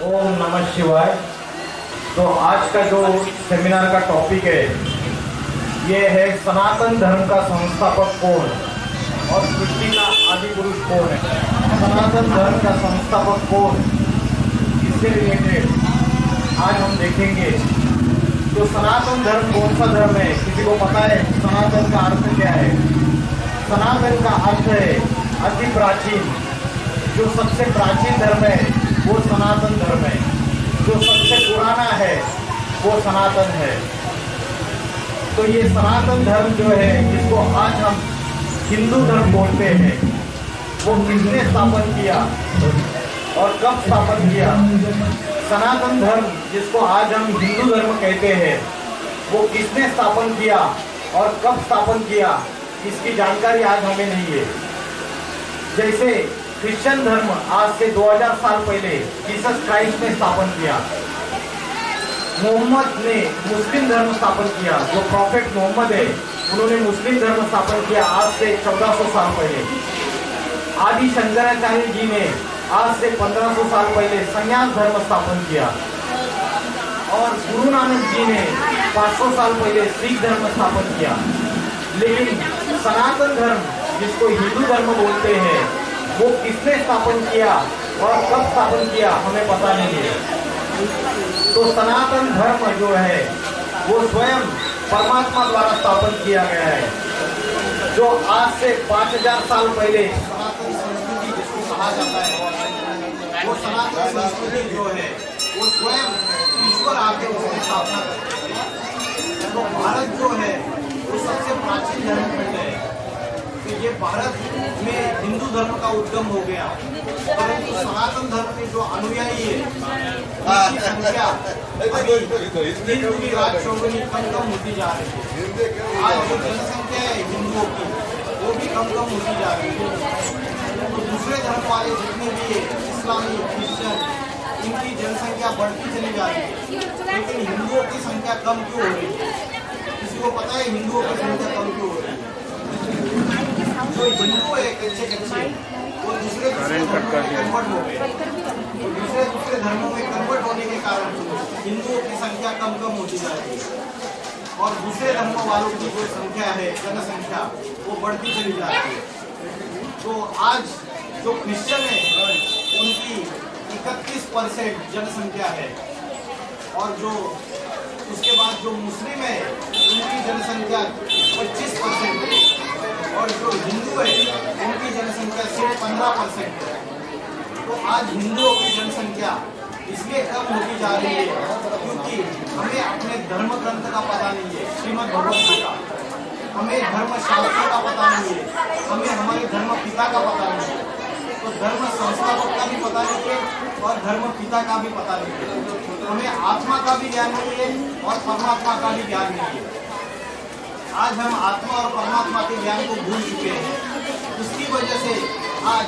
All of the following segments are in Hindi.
ओम नमः शिवाय। तो आज का जो सेमिनार का टॉपिक है ये है सनातन धर्म का संस्थापक कौन और सृष्टि का आदि पुरुष कौन है। सनातन धर्म का संस्थापक कौन, इससे रिलेटेड आज हम देखेंगे। तो सनातन धर्म कौन सा धर्म है, किसी को पता है? सनातन का अर्थ क्या है? सनातन का अर्थ है अति प्राचीन। जो सबसे प्राचीन धर्म है वो सनातन धर्म है। जो सबसे पुराना है वो सनातन है। तो ये सनातन धर्म जो है, जिसको आज हम हिंदू धर्म बोलते हैं, वो किसने स्थापन किया और कब स्थापन किया? सनातन धर्म जिसको आज हम हिंदू धर्म कहते हैं, वो किसने स्थापन किया और कब स्थापन किया, इसकी जानकारी आज हमें नहीं है। जैसे क्रिश्चियन धर्म आज से 2000 साल पहले जीसस क्राइस्ट ने स्थापन किया। मोहम्मद ने मुस्लिम धर्म स्थापन किया। जो प्रॉफेट मोहम्मद है उन्होंने मुस्लिम धर्म स्थापन किया आज से 1400 साल पहले। आदि शंकराचार्य जी ने आज से 1500 साल पहले संन्यास धर्म स्थापन किया। और गुरु नानक जी ने 500 साल पहले सिख धर्म स्थापन किया। लेकिन सनातन धर्म जिसको हिंदू धर्म बोलते हैं, वो किसने स्थापन किया और कब स्थापन किया हमें पता नहीं है। तो सनातन धर्म जो है वो स्वयं परमात्मा द्वारा स्थापन किया गया है। जो आज से 5000 साल पहले सनातन संस्कृति जिसको कहा जाता है, वो सनातन संस्कृति जो है वो स्वयं ईश्वर आके उसकी स्थापना करते हैं। तो भारत जो है वो सबसे प्राचीन धर्म में है। तो ये भारत में हिंदू धर्म का उद्गम हो गया, परंतु सनातन धर्म के जो अनुयायी है उनकी संख्या हिंदू की राज चौगुनी कम होती जा रही है। आज जो जनसंख्या है हिंदुओं की वो भी कम होती जा रही है। तो दूसरे धर्म वाले जितने भी है, इस्लामी, क्रिश्चियन, इनकी जनसंख्या बढ़ती चली जा रही है, लेकिन हिंदुओं की संख्या कम क्यों हो रही है? किसी को पता है हिंदुओं की संख्या कम क्यों हो रही है? जो हिंदू है कच्चे वो दूसरे धर्मों में कन्वर्ट हो गए। तो दूसरे धर्मों में कन्वर्ट होने के कारण हिंदुओं की संख्या कम होती जा रही है और दूसरे धर्मों वालों की जो संख्या है, जनसंख्या, वो बढ़ती चली जा रही है। तो आज जो क्रिश्चियन है उनकी 31% जनसंख्या है और जो उसके बाद जो मुस्लिम है उनकी जनसंख्या 25% है और जो हिंदू है उनकी जनसंख्या सिर्फ 15% है। तो आज हिंदुओं की जनसंख्या इसलिए कम होती जा रही है क्योंकि हमें अपने धर्म ग्रंथ का पता नहीं है, श्रीमद् भगवद गीता। हमें धर्म शास्त्र का पता नहीं है, हमें हमारे धर्म पिता का पता नहीं है। तो धर्म संस्थापक का भी पता नहीं है और धर्म पिता का भी पता नहीं है। हमें आत्मा का भी ज्ञान नहीं है और परमात्मा का भी ज्ञान नहीं है। आज हम आत्मा और परमात्मा के ज्ञान को भूल चुके हैं। उसकी वजह से आज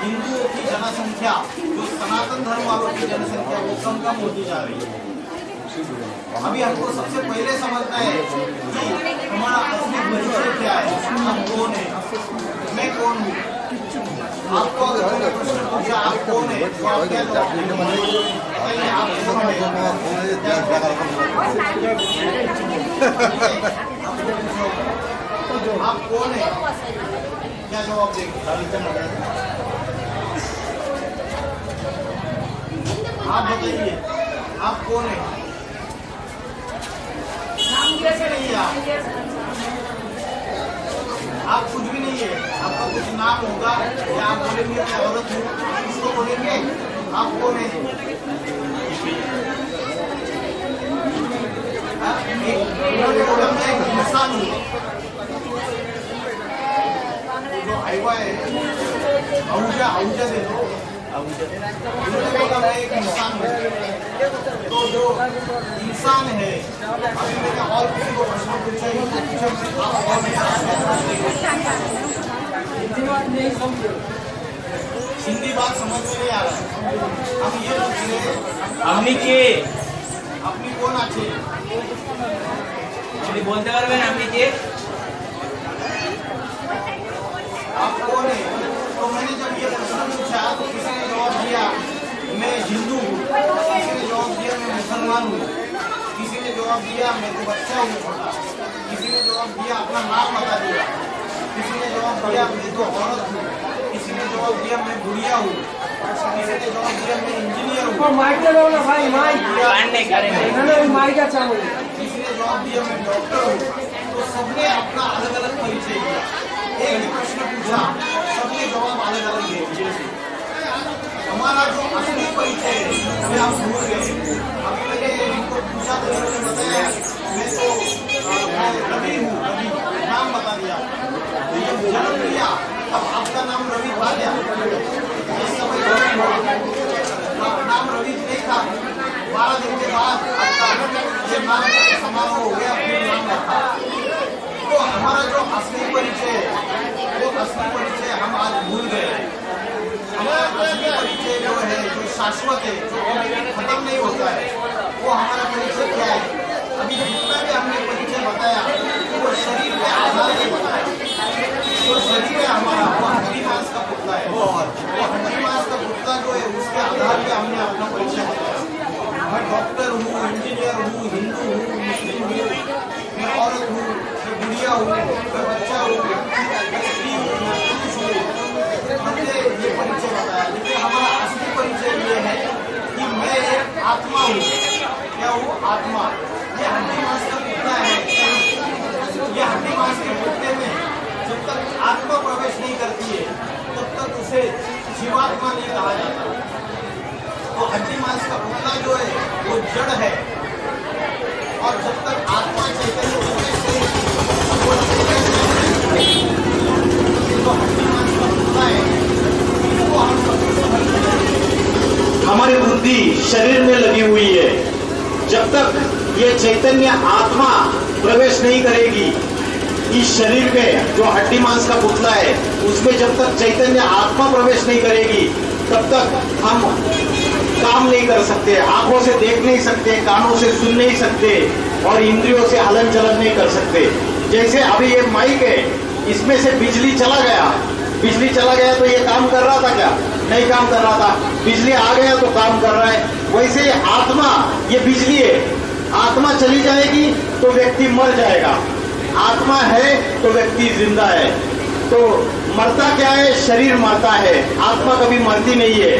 हिंदुओं की जनसंख्या, जो सनातन धर्म वालों की जनसंख्या, वो कम होती जा रही है। अभी हमको सबसे पहले समझना है कि हमारा असली परिचय क्या है, हम कौन है, मैं कौन हूँ। आपको अगर कोई प्रश्न पूछा आप कौन है तो आप क्या जवाब देंगे? बताइए आप कौन है? आप कौन है, क्या जवाब देंगे? आप बताइए आप कौन है? कैसे नहीं है आप कुछ भी नहीं है। आपका कुछ नाम होगा या आप बोलेंगे मैं औरत हूँ, इसको बोलेंगे आप कौन है? एक इंसान हूँ। जो आईवा है आहुजा दे दो। मैं एक इंसान हूँ। तो जो इंसान है, अभी मैंने और किसी को प्रश्न पूछा हिंदी बात समझ में नहीं आ रहा। हम ये पूछ रहे अपनी कौन आछे बोलते आप कौन है? तो मैंने जब ये प्रश्न पूछा तो किसी ने जवाब दिया मैं हिंदू हूँ। जवान हूँ। किसी ने जवाब दिया मैं तो बच्चा हूँ छोटा। किसी ने जवाब दिया अपना नाम बता दिया। किसी ने जवाब दिया मैं तो औरत हूँ। किसी ने जवाब दिया मैं बुढ़िया हूँ। किसी ने जवाब दिया मैं इंजीनियर हूँ। किसी ने जवाब दिया मैं डॉक्टर हूँ। तो सबने अपना अलग अलग परिचय दिया। एक ही प्रश्न पूछा, सबने जवाब अलग अलग दिए। हमारा जो असली परिचय है वो आप भूल गए। अभी मैंने इनको पूछा तो इन्होंने बताया मैं रवि हूँ। रवि नाम बता दिया। तो जब जन्म लिया तब आपका नाम रवि था क्या? इस समय नाम रवि नहीं था। 12 दिन के बाद आपका ये नाम समारोह हो गया, फिर नाम रखा। तो हमारा जो असली परिचय है वो असली परिचय हम आज भूल गए। हमारा असली परिचय जो है, जो शाश्वत है, जो खत्म नहीं होता है, वो हमारा परिचय क्या है? अभी जितना भी हमने परिचय बताया वो शरीर के आधार पे बताया। जो शरीर है हमारा वो हड्डी मांस का पुतला है। वो हड्डी मांस का पुतला जो है उसके आधार पे हमने अपना परिचय बताया। मैं डॉक्टर हूँ, इंजीनियर हूँ, हिंदू हूँ, मुस्लिम हूँ, मैं औरत हूँ, मैं बुढ़िया हूँ, मैं बच्चा हूँ, मैं स्त्री हूँ, मैं पुरुष हूँ। हमने ये परिचय बताया। लेकिन हमारा असली परिचय ये है कि मैं एक आत्मा हूँ। क्या हूँ? आत्मा। ये हड्डी मांस का पुतला है। ये हड्डी मांस के पुतले में जब तक आत्मा प्रवेश नहीं करती है तब तक उसे जीवात्मा नहीं कहा जाता। तो हड्डी मांस का पुतला जो है वो जड़ है, और जब तक आत्मा चैतन्य प्रवेश करेगी वो जो हड्डी मांस का पुतला है इसको हम सबको समझ। हमारी बुद्धि शरीर में लगी हुई है। जब तक ये चैतन्य आत्मा प्रवेश नहीं करेगी इस शरीर में, जो हड्डी मांस का पुतला है उसमें जब तक चैतन्य आत्मा प्रवेश नहीं करेगी तब तक हम काम नहीं कर सकते, आंखों से देख नहीं सकते, कानों से सुन नहीं सकते और इंद्रियों से हलन चलन नहीं कर सकते। जैसे अभी ये माइक है, इसमें से बिजली चला गया तो ये काम कर रहा था क्या? नहीं काम कर रहा था। बिजली आ गया तो काम कर रहा है। वैसे आत्मा ये बिजली है। आत्मा चली जाएगी तो व्यक्ति मर जाएगा। आत्मा है तो व्यक्ति जिंदा है। तो मरता क्या है? शरीर मरता है, आत्मा कभी मरती नहीं है।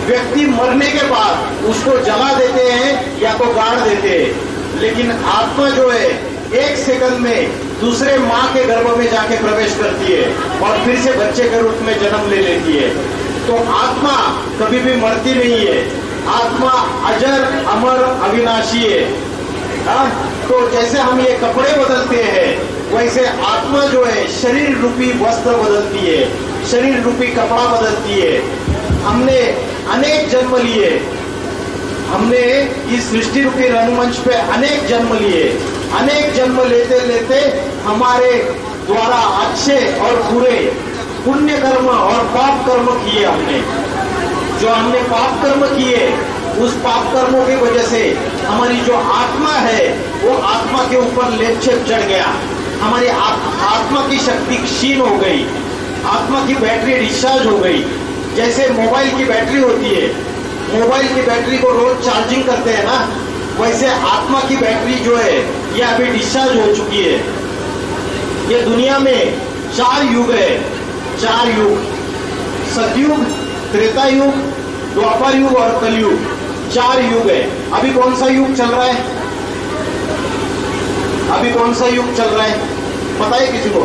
व्यक्ति मरने के बाद उसको जला देते हैं या तो गाड़ देते हैं, लेकिन आत्मा जो है 1 सेकंड में दूसरे माँ के गर्भ में जाके प्रवेश करती है और फिर से बच्चे के रूप में जन्म ले लेती है। तो आत्मा कभी भी मरती नहीं है। आत्मा अजर अमर अविनाशी है। तो जैसे हम ये कपड़े बदलते हैं वैसे आत्मा जो है शरीर रूपी वस्त्र बदलती है, शरीर रूपी कपड़ा बदलती है। हमने अनेक जन्म लिए, हमने इस सृष्टि रूपी रंगमंच पे अनेक जन्म लिए। अनेक जन्म लेते लेते हमारे द्वारा अच्छे और बुरे पुण्य कर्म और पाप कर्म किए। जो हमने पाप कर्म किए उस पाप कर्मों की वजह से हमारी जो आत्मा है वो आत्मा के ऊपर लेपछेप चढ़ गया। हमारी आत्मा की शक्ति क्षीण हो गई, आत्मा की बैटरी डिस्चार्ज हो गई। जैसे मोबाइल की बैटरी होती है, मोबाइल की बैटरी को रोज चार्जिंग करते हैं ना, वैसे आत्मा की बैटरी जो है ये अभी डिस्चार्ज हो चुकी है। ये दुनिया में 4 युग है, 4 युग, सतयुग, त्रेता युग, द्वापर युग और कलयुग, 4 युग है। अभी कौन सा युग चल रहा है? अभी कौन सा युग चल रहा है पता है किसी को?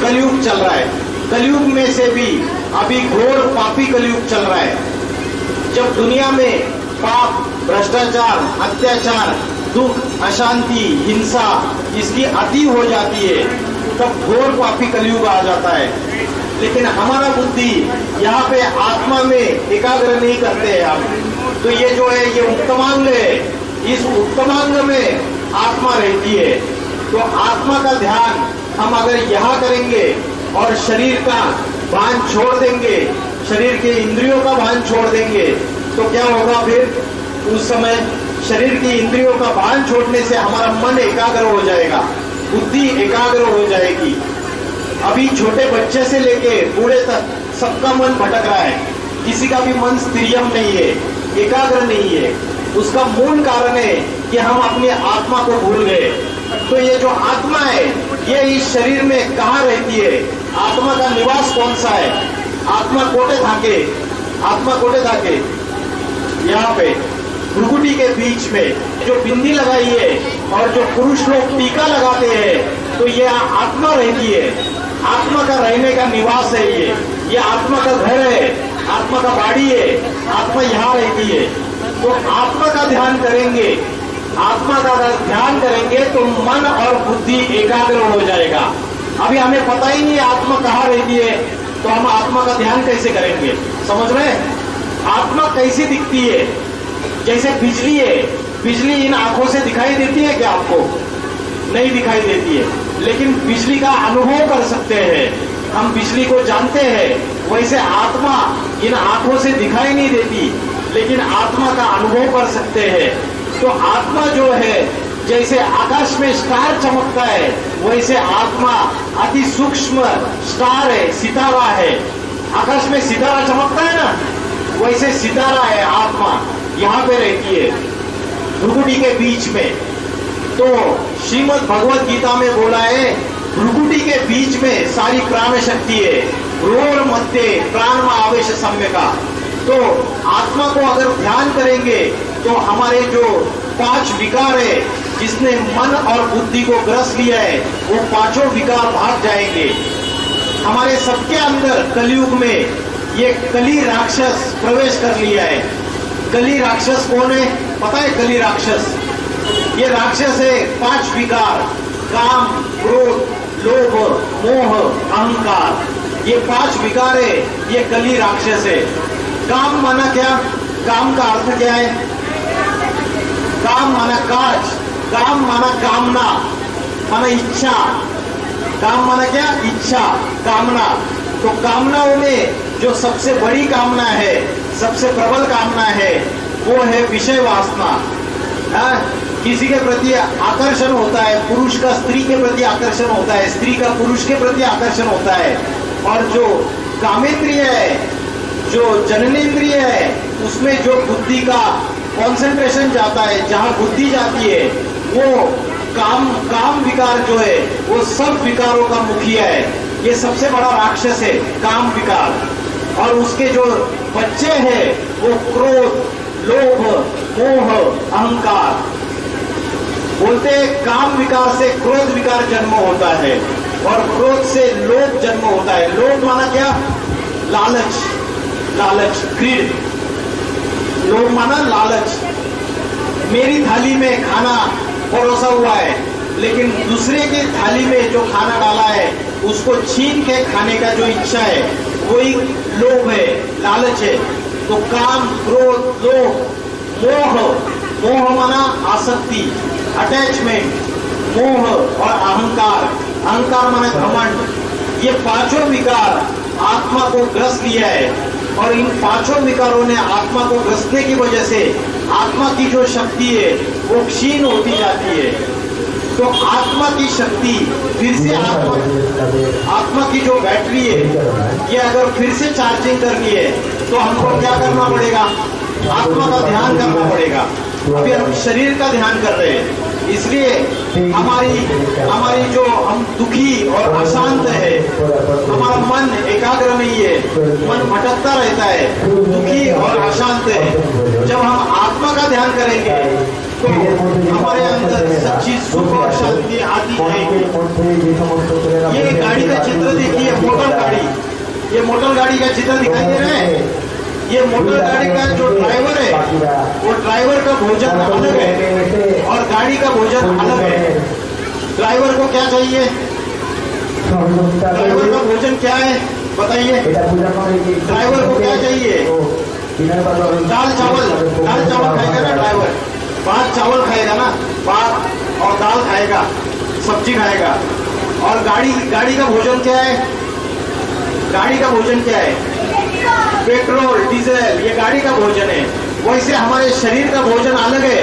कलयुग चल रहा है। कलयुग में से भी अभी घोर पापी कलयुग चल रहा है। जब दुनिया में पाप, भ्रष्टाचार, अत्याचार, दुख, अशांति, हिंसा इसकी अति हो जाती है तब घोर पापी कलयुग आ जाता है। लेकिन हमारा बुद्धि यहाँ पे आत्मा में एकाग्र नहीं करते हैं हम। तो ये जो है ये उत्तमांग है, इस उत्तमांग में आत्मा रहती है। तो आत्मा का ध्यान हम अगर यहाँ करेंगे और शरीर का भान छोड़ देंगे, शरीर के इंद्रियों का भान छोड़ देंगे तो क्या होगा फिर? उस समय शरीर की इंद्रियों का भान छोड़ने से हमारा मन एकाग्र हो जाएगा, बुद्धि एकाग्र हो जाएगी। अभी छोटे बच्चे से लेके बूढ़े तक सबका मन भटक रहा है, किसी का भी मन स्थिरम नहीं है, एकाग्र नहीं है। उसका मूल कारण है कि हम अपनी आत्मा को भूल गए। तो ये जो आत्मा है ये इस शरीर में कहाँ रहती है? आत्मा का निवास कौन सा है? आत्मा कोटे थाके यहाँ पे भ्रुकुटी के बीच में जो बिंदी लगाई है और जो पुरुष लोग टीका लगाते हैं, तो ये आत्मा रहती है। आत्मा का रहने का निवास है ये आत्मा का घर है, आत्मा का बाड़ी है, आत्मा यहाँ रहती है। तो आत्मा का ध्यान करेंगे, आत्मा का अगर ध्यान करेंगे तो मन और बुद्धि एकाग्र हो जाएगा। अभी हमें पता ही नहीं आत्मा कहाँ रहती है, तो हम आत्मा का ध्यान कैसे करेंगे? समझ रहे हैं? आत्मा कैसी दिखती है? जैसे बिजली है, बिजली इन आंखों से दिखाई देती है क्या आपको? नहीं दिखाई देती है, लेकिन बिजली का अनुभव कर सकते हैं, हम बिजली को जानते हैं। वैसे आत्मा इन आंखों से दिखाई नहीं देती, लेकिन आत्मा का अनुभव कर सकते हैं। तो आत्मा जो है, जैसे आकाश में स्टार चमकता है, वैसे आत्मा अति सूक्ष्म स्टार है, सितारा है। आकाश में सितारा चमकता है ना, वैसे सितारा है आत्मा, यहाँ पे रहती है भ्रुकुटी के बीच में। तो श्रीमद् भगवत गीता में बोला है भ्रुकुटी के बीच में सारी प्राण शक्ति है, रोर मध्य प्राण में आवेश सम्यका। तो आत्मा को अगर ध्यान करेंगे तो हमारे जो 5 विकार है, जिसने मन और बुद्धि को ग्रस लिया है, वो 5 विकार भाग जाएंगे। हमारे सबके अंदर कलयुग में ये कली राक्षस प्रवेश कर लिया है। कली राक्षस कौन है पता है? कली राक्षस ये राक्षस है 5 विकार, काम, क्रोध, लोभ, मोह, अहंकार। ये 5 विकार है, ये कली राक्षस है। काम माना क्या? काम का अर्थ क्या है? काम माना काज, काम माना कामना, माना इच्छा। काम माना क्या? इच्छा, कामना। तो कामनाओं में जो सबसे बड़ी कामना है, सबसे प्रबल कामना है, वो है विषय वासना। किसी के प्रति आकर्षण होता है, पुरुष का स्त्री के प्रति आकर्षण होता है, स्त्री का पुरुष के प्रति आकर्षण होता है। और जो कामेंद्रिय है, जो जननेन्द्रिय है, उसमें जो बुद्धि का कंसंट्रेशन जाता है, जहां बुद्धि जाती है, वो काम विकार जो है, वो सब विकारों का मुखिया है। ये सबसे बड़ा राक्षस है काम विकार। और उसके जो बच्चे हैं वो क्रोध, लोभ, मोह, अहंकार। बोलते हैं काम विकार से क्रोध विकार जन्म होता है और क्रोध से लोभ जन्म होता है। लोभ माना क्या? लालच, लालच, ग्रीड। लोभ माना लालच। मेरी थाली में खाना परोसा हुआ है, लेकिन दूसरे की थाली में जो खाना डाला है उसको छीन के खाने का जो इच्छा है, वही लोभ है, लालच है। तो काम, क्रोध, लोभ, मोह। मोह माना आसक्ति, अटैचमेंट, मोह और अहंकार। अहंकार माना घमंड। ये 5 विकार आत्मा को ग्रस लिया है और इन 5 विकारों ने आत्मा को ग्रसने की वजह से आत्मा की जो शक्ति है वो क्षीण होती जाती है। तो आत्मा की शक्ति फिर से आत्मा की जो बैटरी है, ये अगर फिर से चार्जिंग करनी है तो हमको क्या करना पड़ेगा? आत्मा का ध्यान करना पड़ेगा। अभी हम शरीर का ध्यान कर रहे हैं, इसलिए हमारी जो हम दुखी और अशांत है, हमारा मन एकाग्र नहीं है, मन भटकता रहता है, दुखी और अशांत है। जब हम आत्मा का ध्यान करेंगे तो हमारे अंदर सच्ची सुख और शांति आती जाएगी। ये गाड़ी का चित्र देखिए, मोटर गाड़ी। ये मोटर गाड़ी का चित्र दिखाई दे रहा है। ये मोटर गाड़ी का जो ड्राइवर है, वो ड्राइवर का भोजन अलग है और गाड़ी का भोजन अलग है। ड्राइवर को क्या चाहिए? ड्राइवर का भोजन क्या है बताइए? ड्राइवर को क्या चाहिए? दाल चावल खाएगा ना ड्राइवर? भात चावल खाएगा ना, भात और दाल खाएगा, सब्जी खाएगा। और गाड़ी का भोजन क्या है? गाड़ी का भोजन क्या है? पेट्रोल, डीजल, ये गाड़ी का भोजन है। वैसे हमारे शरीर का भोजन अलग है।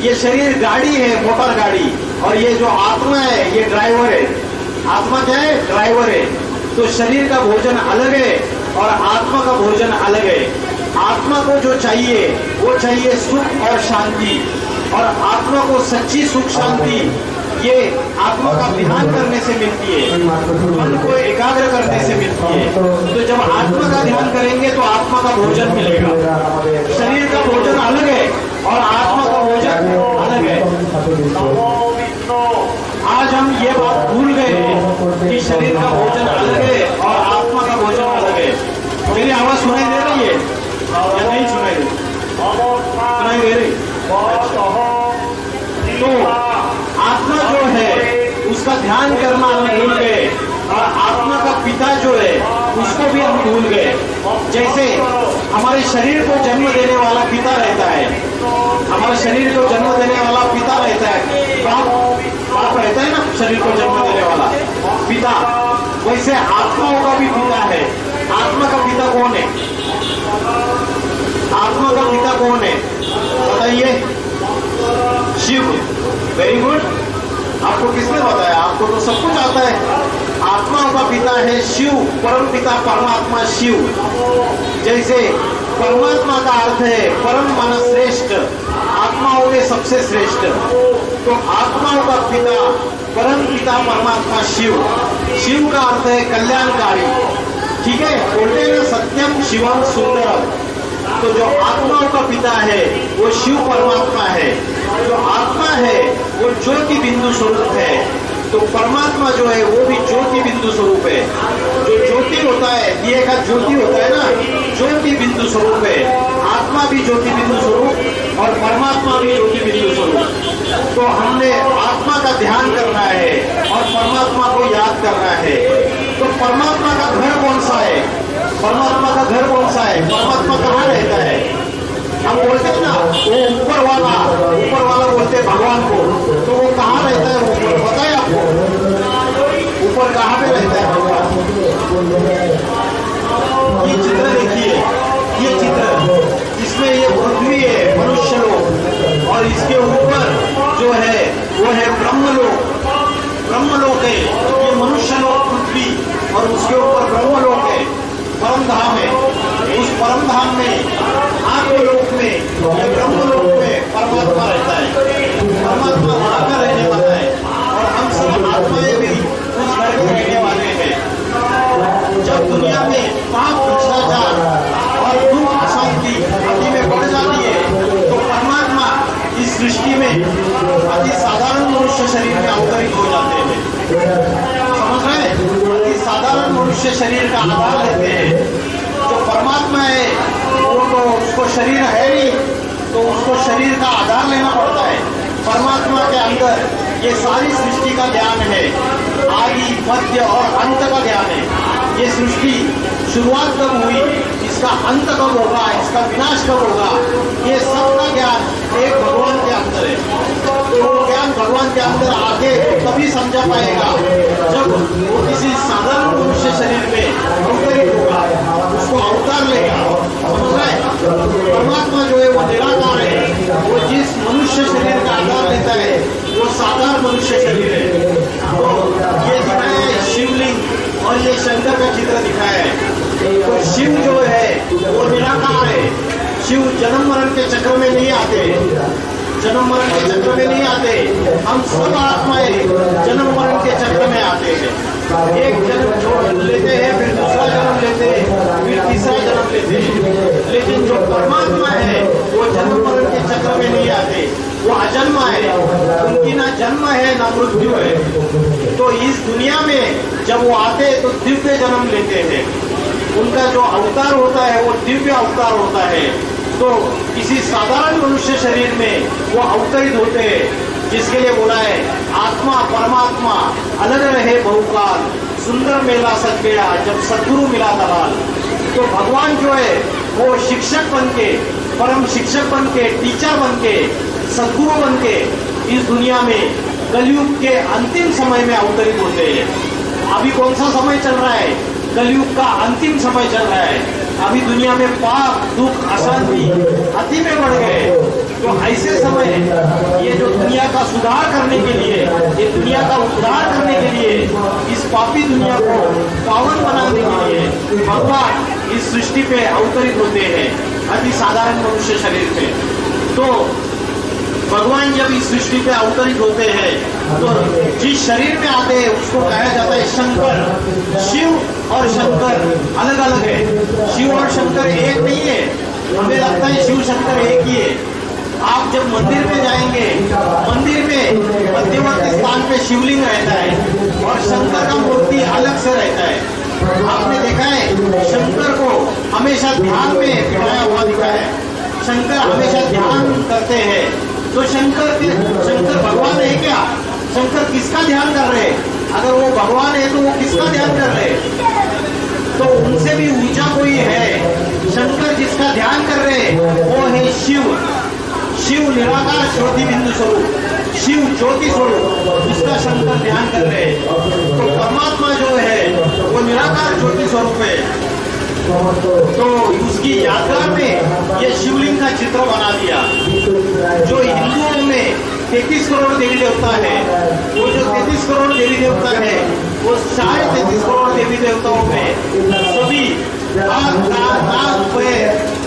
ये शरीर गाड़ी है, मोटर गाड़ी, और ये जो आत्मा है ये ड्राइवर है। आत्मा क्या है? ड्राइवर है। तो शरीर का भोजन अलग है और आत्मा का भोजन अलग है। आत्मा को जो चाहिए वो चाहिए सुख और शांति, और आत्मा को सच्ची सुख शांति ये आत्मा का ध्यान करने से मिलती है, मन को एकाग्र करने से मिलती है। तो जब आत्मा का ध्यान करेंगे तो आत्मा का भोजन मिलेगा। शरीर का भोजन अलग है और आत्मा का भोजन अलग है। आज हम ये बात भूल गए हैं कि शरीर का भोजन अलग है और आत्मा का भोजन अलग है। मेरी आवाज सुनाई दे रही है या नहीं सुनाई दे रही? तो आत्मा जो है उसका ध्यान करना हम भूल गए, और आत्मा का पिता जो है उसको भी हम भूल गए। जैसे हमारे शरीर को जन्म देने वाला पिता रहता है, हमारे शरीर को जन्म देने वाला पिता रहता है, बाप रहता है ना, शरीर को जन्म देने वाला पिता। वैसे आत्माओं का भी पिता है। आत्मा का पिता कौन है? आत्मा का पिता कौन है बताइए? शिव। Very good. आपको किसने बताया? आपको तो सब कुछ आता है। आत्माओं का पिता है शिव, परम पिता परमात्मा शिव। जैसे परमात्मा का अर्थ है परम माना श्रेष्ठ, आत्माओं में सबसे श्रेष्ठ। तो आत्माओं का पिता परम पिता परमात्मा शिव। शिव का अर्थ है कल्याणकारी। ठीक है, बोलते हैं ना सत्यम शिवम सुंदरम। तो जो आत्माओं का पिता है वो शिव परमात्मा है। जो आत्मा है वो ज्योति बिंदु स्वरूप है। तो परमात्मा जो है वो भी ज्योति बिंदु स्वरूप है। जो ज्योति होता है, दिए का ज्योति होता है ना, ज्योति बिंदु स्वरूप है। आत्मा भी ज्योति बिंदु स्वरूप और परमात्मा भी ज्योति बिंदु स्वरूप। तो हमने आत्मा का ध्यान करना है और परमात्मा को याद करना है। तो परमात्मा का घर कौन सा है? परमात्मा का घर कौन सा है? परमात्मा कहाँ रहता है? हम बोलते हैं ना वो ऊपर वाला बोलते हैं भगवान को। तो वो कहाँ रहता है? ऊपर पता है आपको? ऊपर कहाँ पे रहता है भगवान? ये चित्र देखिए, ये चित्र, इसमें ये पृथ्वी है, मनुष्य लोक, और इसके ऊपर जो है वो है ब्रह्मलोक। ब्रह्मलोक है ये मनुष्य लोक पृथ्वी, और उसके ऊपर ब्रह्मलोक है, परम धाम है। उस परम धाम में आत्मलोक में या ब्रह्मलोक में परमात्मा रहता है। परमात्मा वहां का रहने वाला है और हम सब आत्माएं भी उस घर के रहने वाले हैं। जब दुनिया में पाप, भ्रष्टाचार और दुख, अशांति आदि में बढ़ जाती है तो परमात्मा इस सृष्टि में अति साधारण मनुष्य शरीर में अवतरित हो जाते हैं। समझ रहे हैं? अति साधारण मनुष्य शरीर का आधार लेते हैं। जो परमात्मा है वो तो उसको शरीर है नहीं, तो उसको शरीर का आधार लेना पड़ता है। परमात्मा के अंदर ये सारी सृष्टि का ज्ञान है, आदि मध्य और अंत का ज्ञान है। ये सृष्टि शुरुआत कब हुई, इसका अंत कब होगा, इसका विनाश कब होगा, ये सब का ज्ञान एक भगवान के अंदर है। तो वो ज्ञान भगवान के अंदर आके तभी समझा पाएगा जब वो किसी साधारण मनुष्य शरीर में अवतरित होगा, उसको अवतार लेगा। समझ रहे? परमात्मा जो है वो निराकार है। वो जिस मनुष्य शरीर का आधार लेता है वो साधारण मनुष्य शरीर है। तो ये दिखाया है शिवलिंग और ये शंकर का चित्र दिखाया है। तो शिव जो है वो निराकार है। शिव जन्म मरण के चक्र में नहीं आते, जन्म मरण के चक्र में नहीं आते। हम सब आत्माएं जन्म मरण के चक्र में आते हैं। एक जन्म छोड़ लेते हैं, फिर दूसरा जन्म लेते हैं, फिर तीसरा जन्म लेते हैं। लेकिन जो परमात्मा है वो जन्म मरण के चक्र में नहीं आते, वो अजन्मा है। उनकी ना जन्म है ना मृत्यु है। तो इस दुनिया में जब वो आते हैं तो दिव्य जन्म लेते हैं। उनका जो अवतार होता है वो दिव्य अवतार होता है। तो किसी साधारण मनुष्य शरीर में वो अवतरित होते हैं, जिसके लिए बोला है आत्मा परमात्मा अलग रहे बहुकाल, सुंदर मेला सच गया जब सदगुरु मिला दलाल। तो भगवान जो है वो शिक्षक बन के, परम शिक्षक बन के, टीचर बन के, सदगुरु बन के इस दुनिया में कलयुग के अंतिम समय में अवतरित होते हैं। अभी कौन सा समय चल रहा है? कलयुग का अंतिम समय चल रहा है। अभी दुनिया में पाप, दुख, अशांति अति में बढ़ गए। तो ऐसे समय ये जो दुनिया का सुधार करने के लिए, ये दुनिया का उद्धार करने के लिए, इस पापी दुनिया को पावन बनाने के लिए भगवान इस सृष्टि पे अवतरित होते हैं। अति साधारण मनुष्य शरीर थे। तो भगवान जब इस सृष्टि पे अवतरित होते हैं तो जिस शरीर में आते हैं उसको कहा जाता है शंकर। शिव और शंकर अलग अलग है, शिव और शंकर एक नहीं है। हमें लगता है शिव शंकर एक ही है। आप जब मंदिर में जाएंगे, मंदिर में मध्यवर्ती स्थान पे शिवलिंग रहता है और शंकर का मूर्ति अलग से रहता है। आपने देखा है शंकर को हमेशा ध्यान में बिठाया हुआ दिखा है। शंकर हमेशा ध्यान करते हैं। तो शंकर भगवान है क्या? शंकर किसका ध्यान कर रहे हैं? अगर वो भगवान है तो वो किसका ध्यान कर रहे हैं? तो उनसे भी ऊंचा कोई है। शंकर जिसका ध्यान कर रहे हैं वो है शिव। शिव निराकार ज्योति बिंदु स्वरूप, शिव ज्योति स्वरूप, उसका शंकर ध्यान कर रहे हैं। तो परमात्मा जो है वो निराकार ज्योति स्वरूप है। तो उसकी यादगार में ये शिवलिंग का चित्र बना दिया। जो हिंदुओं में 33 करोड़ देवी देवता है, वो जो 33 करोड़ देवी देवता है वो 33.5 करोड़ देवी देवताओं में सभी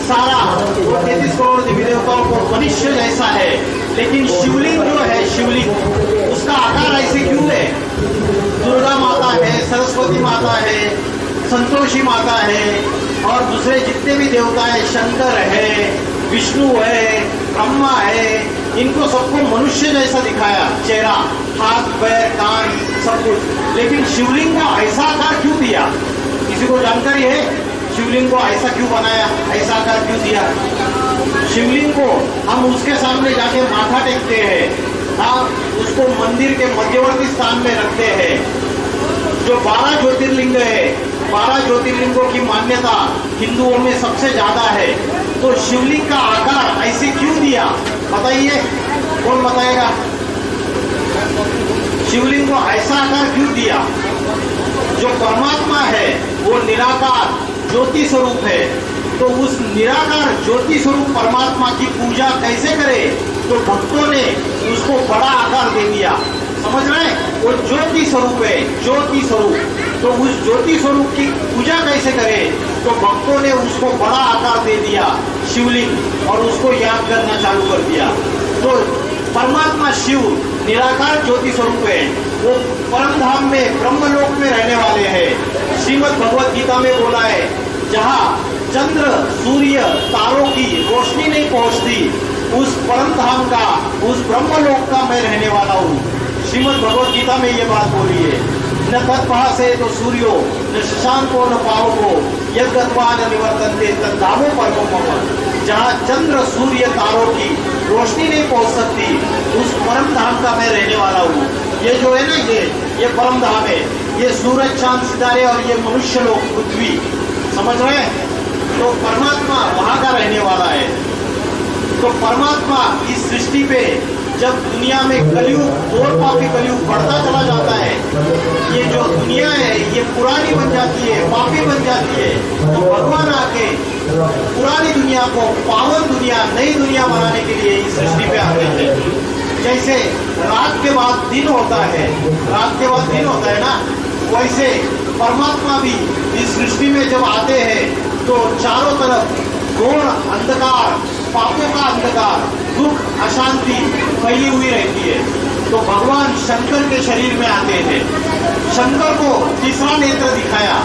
सारा वो 33 करोड़ देवी देवताओं को मनुष्य जैसा है। लेकिन शिवलिंग जो है, शिवलिंग उसका आकार ऐसे क्यों है? दुर्गा माता है, सरस्वती माता है, संतोषी माता है और दूसरे जितने भी देवता है, शंकर है, विष्णु है, ब्रह्मा है, इनको सबको मनुष्य जैसा दिखाया चेहरा, हाथ पैर कान सब कुछ। लेकिन शिवलिंग का ऐसा आकार क्यों दिया? किसी को जानकारी है शिवलिंग को ऐसा क्यों बनाया, ऐसा आकार क्यों दिया? शिवलिंग को हम उसके सामने जाके माथा टेकते हैं, हम उसको मंदिर के मध्यवर्ती स्थान में रखते हैं। जो 12 ज्योतिर्लिंग है, 12 ज्योतिर्लिंगों की मान्यता हिंदुओं में सबसे ज्यादा है। तो शिवलिंग का आकार ऐसे क्यों दिया बताइए, कौन बताएगा? शिवलिंग को ऐसा आकार क्यों दिया? जो परमात्मा है वो निराकार ज्योति स्वरूप है। तो उस निराकार ज्योति स्वरूप परमात्मा की पूजा कैसे करे? तो भक्तों ने उसको बड़ा आकार दे दिया। समझ रहे हैं? वो ज्योति स्वरूप है, ज्योति स्वरूप। तो उस ज्योति स्वरूप की पूजा कैसे करें? तो भक्तों ने उसको बड़ा आकार दे दिया शिवलिंग और उसको याद करना चालू कर दिया। तो परमात्मा शिव निराकार ज्योति स्वरूप है, वो परम धाम में ब्रह्मलोक में रहने वाले हैं। श्रीमद् भगवत गीता में बोला है, जहाँ चंद्र सूर्य तारों की रोशनी नहीं पहुंचती, उस परम धाम का, उस ब्रह्मलोक का मैं रहने वाला हूँ। श्रीमद् भगवत गीता में ये बात बोली है, न तत्पहासे तो सूर्यो न शशांको न पावको यद गत्वा न निवर्तन्ते तद्धामो परमो मम। जहाँ चंद्र सूर्य तारों की रोशनी नहीं पहुंच सकती, उस परम धाम का मैं रहने वाला हूँ। ये जो है ना, ये परम धाम है, ये सूरज चांद सितारे और ये मनुष्य लोग पृथ्वी, समझ रहे हैं? तो परमात्मा वहां का रहने वाला है। तो परमात्मा इस सृष्टि पे जब दुनिया में कलयुग और पापी कलयुग बढ़ता चला जाता है, ये जो दुनिया है ये पुरानी बन जाती है, पापी बन जाती है, तो भगवान आके पुरानी दुनिया को पावन दुनिया, नई दुनिया बनाने के लिए इस सृष्टि पे आते हैं। जैसे रात के बाद दिन होता है, रात के बाद दिन होता है ना, वैसे परमात्मा भी इस सृष्टि में जब आते हैं तो चारों तरफ घोर अंधकार, पापों का अंधकार, दुख, अशांति फैली हुई रहती है। तो भगवान शंकर के शरीर में आते हैं। शंकर को तीसरा नेत्र दिखाया।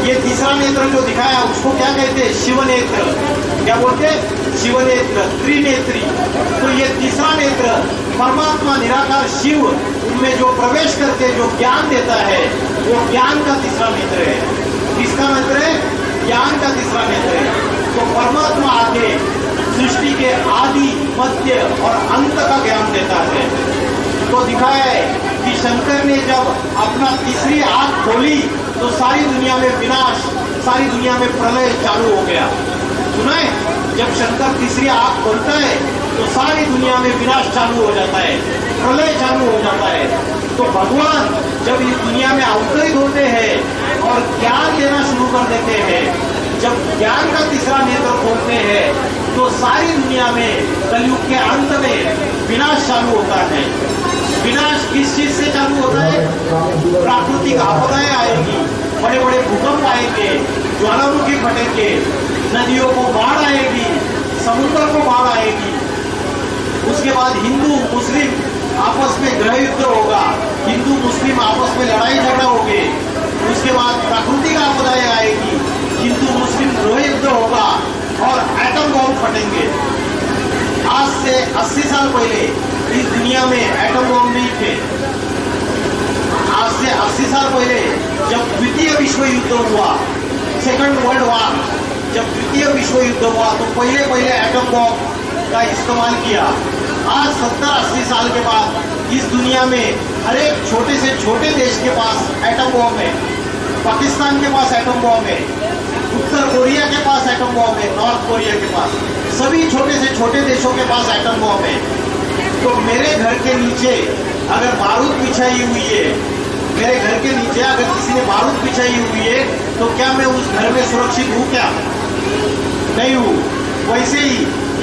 ये तीसरा नेत्र जो दिखाया उसको क्या कहते हैं? शिव नेत्र। क्या बोलते हैं? शिव नेत्र, त्रिनेत्री। तो ये तीसरा नेत्र परमात्मा निराकार शिव उनमें जो प्रवेश करके जो ज्ञान देता है, वो ज्ञान का तीसरा नेत्र है। किसका नेत्र है? ज्ञान का तीसरा नेत्र है। तो परमात्मा आके सृष्टि के आदि, मध्य और अंत का ज्ञान देता है। तो दिखाया है कि शंकर ने जब अपना तीसरी आंख खोली तो सारी दुनिया में विनाश, सारी दुनिया में प्रलय चालू हो गया। सुना है? जब शंकर तीसरी आंख खोलता है तो सारी दुनिया में विनाश चालू हो जाता है, प्रलय चालू हो जाता है। तो भगवान जब इस दुनिया में अवतरित होते हैं और ज्ञान देना शुरू कर देते हैं, जब ज्ञान का तीसरा नेत्र खोलते हैं तो सारी दुनिया में कलयुग के अंत में विनाश चालू होता है। विनाश किस चीज से चालू होता है? प्राकृतिक आपदाएं आएगी, बड़े बड़े भूकंप आएंगे, ज्वालामुखी फटेंगे, नदियों को बाढ़ आएगी, समुद्र को बाढ़ आएगी। उसके बाद हिंदू मुस्लिम आपस में गृह युद्ध होगा, हिंदू मुस्लिम आपस में लड़ाई झगड़ा होगी। उसके बाद प्राकृतिक आपदाएं आएगी, हिंदू मुस्लिम गृह युद्ध होगा और एटम बॉम्ब फटेंगे। आज से 80 साल पहले इस दुनिया में एटम बॉम्ब नहीं थे। आज से 80 साल पहले जब द्वितीय विश्व युद्ध हुआ, सेकंड वर्ल्ड वॉर, जब द्वितीय विश्व युद्ध हुआ तो पहले एटम बॉम्ब का इस्तेमाल किया। आज 70-80 साल के बाद इस दुनिया में हर एक छोटे से छोटे देश के पास एटम बॉम्ब है। पाकिस्तान के पास एटम बॉम्ब है, उत्तर कोरिया के पास एटम बॉम्ब है, नॉर्थ कोरिया के पास, सभी छोटे से छोटे देशों के पास एटम बॉम्ब है। तो मेरे घर के नीचे अगर बारूद बिछाई हुई है, मेरे घर के नीचे अगर किसी ने बारूद बिछाई हुई है तो क्या मैं उस घर में सुरक्षित हूँ? क्या नहीं हूँ। वैसे ही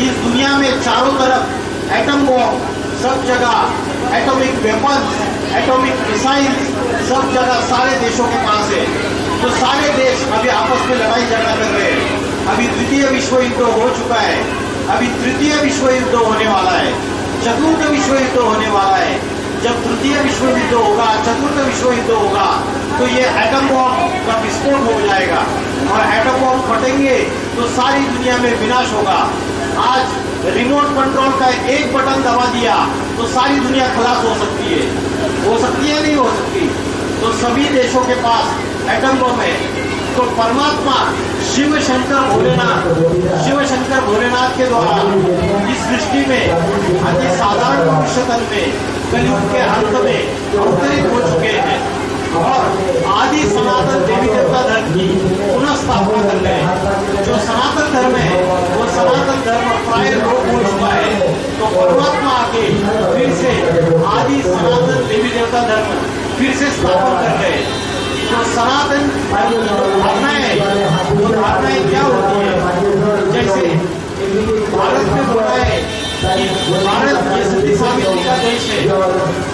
इस दुनिया में चारों तरफ एटम बॉम्ब, सब जगह एटॉमिक वेपन्स, एटॉमिक मिसाइल्स, सब जगह सारे देशों के पास है। तो सारे देश अभी आपस में लड़ाई झगड़ा कर रहे हैं। अभी द्वितीय विश्व युद्ध हो चुका है, अभी तृतीय विश्व युद्ध होने वाला है, चतुर्थ विश्व युद्ध होने वाला है। जब तृतीय विश्व युद्ध होगा, चतुर्थ विश्व युद्ध होगा तो ये एटम बॉम्ब का विस्फोट हो जाएगा और एटम बॉम्ब फटेंगे तो सारी दुनिया में विनाश होगा। आज रिमोट कंट्रोल का एक बटन दबा दिया तो सारी दुनिया खलास हो सकती है नहीं हो सकती। तो सभी देशों के पास एटम बम है। तो परमात्मा शिव शंकर भोलेनाथ के द्वारा इस सृष्टि में अति साधारण मनुष्य तन में कलयुग के अंत में अवतरित हो चुके हैं और आदि सनातन देवी देवता धर्म की पुनः स्थापना कर रहे हैं। जो सनातन धर्म है वो सनातन धर्म प्राय लोप हो चुका है। तो परमात्मा आके फिर से आदि सनातन देवी देवता धर्म फिर से स्थापन कर रहे हैं। तो सनातन धारणाएं क्या होती है? जैसे भारत में बोला है कि भारत ये सती सावित्री का देश है,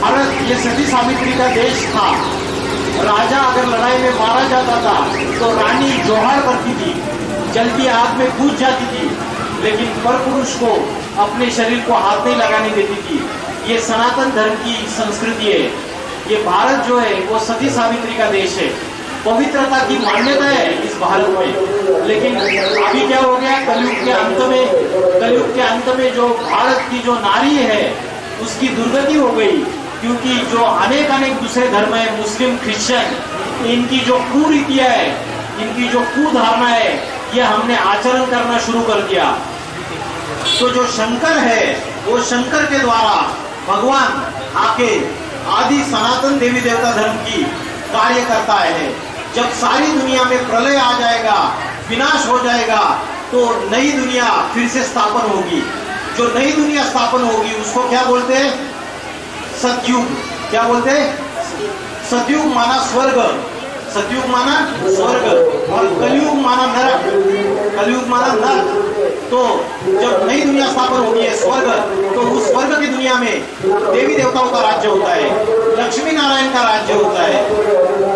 भारत ये सती सावित्री का देश था। राजा अगर लड़ाई में मारा जाता था तो रानी जोहार करती थी, जलती आग में कूद जाती थी, लेकिन परपुरुष को अपने शरीर को हाथ नहीं लगाने देती थी। ये सनातन धर्म की संस्कृति है। ये भारत जो है वो सती सावित्री का देश है। पवित्रता की मान्यता है इस भारत में। लेकिन अभी क्या हो गया, कलयुग के अंत में जो भारत की जो नारी है उसकी दुर्गति हो गई, क्योंकि जो अनेक दूसरे धर्म है, मुस्लिम, क्रिश्चियन, इनकी जो कुरीतियां है, इनकी जो कुधारणा है, ये हमने आचरण करना शुरू कर दिया। तो जो शंकर है वो शंकर के द्वारा भगवान आके आदि सनातन देवी देवता धर्म की कार्य करता है। जब सारी दुनिया में प्रलय आ जाएगा, विनाश हो जाएगा, तो नई दुनिया फिर से स्थापन होगी। जो नई दुनिया स्थापन होगी उसको क्या बोलते हैं? सतयुग। क्या बोलते हैं? सतयुग माना स्वर्ग, सतयुग माना स्वर्ग और कलयुग माना नरक, कलयुग माना नरक। तो जब नई दुनिया स्थापन होती है स्वर्ग, तो उस स्वर्ग की दुनिया में देवी देवताओं का राज्य होता है, लक्ष्मी नारायण का राज्य होता है।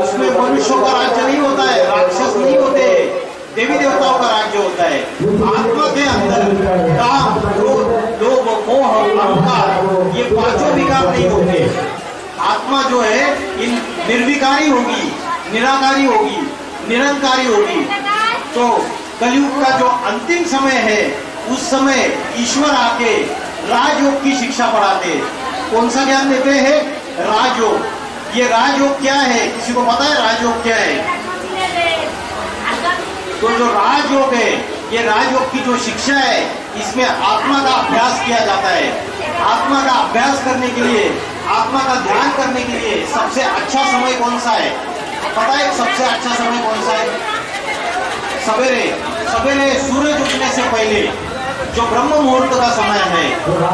उसमें मनुष्यों का राज्य नहीं होता है, राक्षस नहीं होते, देवी देवताओं का राज्य होता है। आत्मा के अंदर काम, क्रोध, लोभ, मोह, अहंकार, ये पांचों विकार नहीं होते। आत्मा जो है इन निर्विकारी होगी, निराकारी होगी, निरंकारी होगी। तो कलयुग का जो अंतिम समय है उस समय ईश्वर आके राजयोग की शिक्षा पढ़ाते। कौन सा ज्ञान देते हैं? राजयोग। ये राजयोग क्या है? किसी को पता है राजयोग क्या है? तो जो राजयोग है, ये राजयोग की जो शिक्षा है, इसमें आत्मा का अभ्यास किया जाता है। आत्मा का अभ्यास करने के लिए, आत्मा का ध्यान करने के लिए सबसे अच्छा समय कौन सा है? पता है सबसे अच्छा समय कौन सा है? सवेरे, सवेरे सूरज उगने से पहले जो ब्रह्म मुहूर्त का समय है,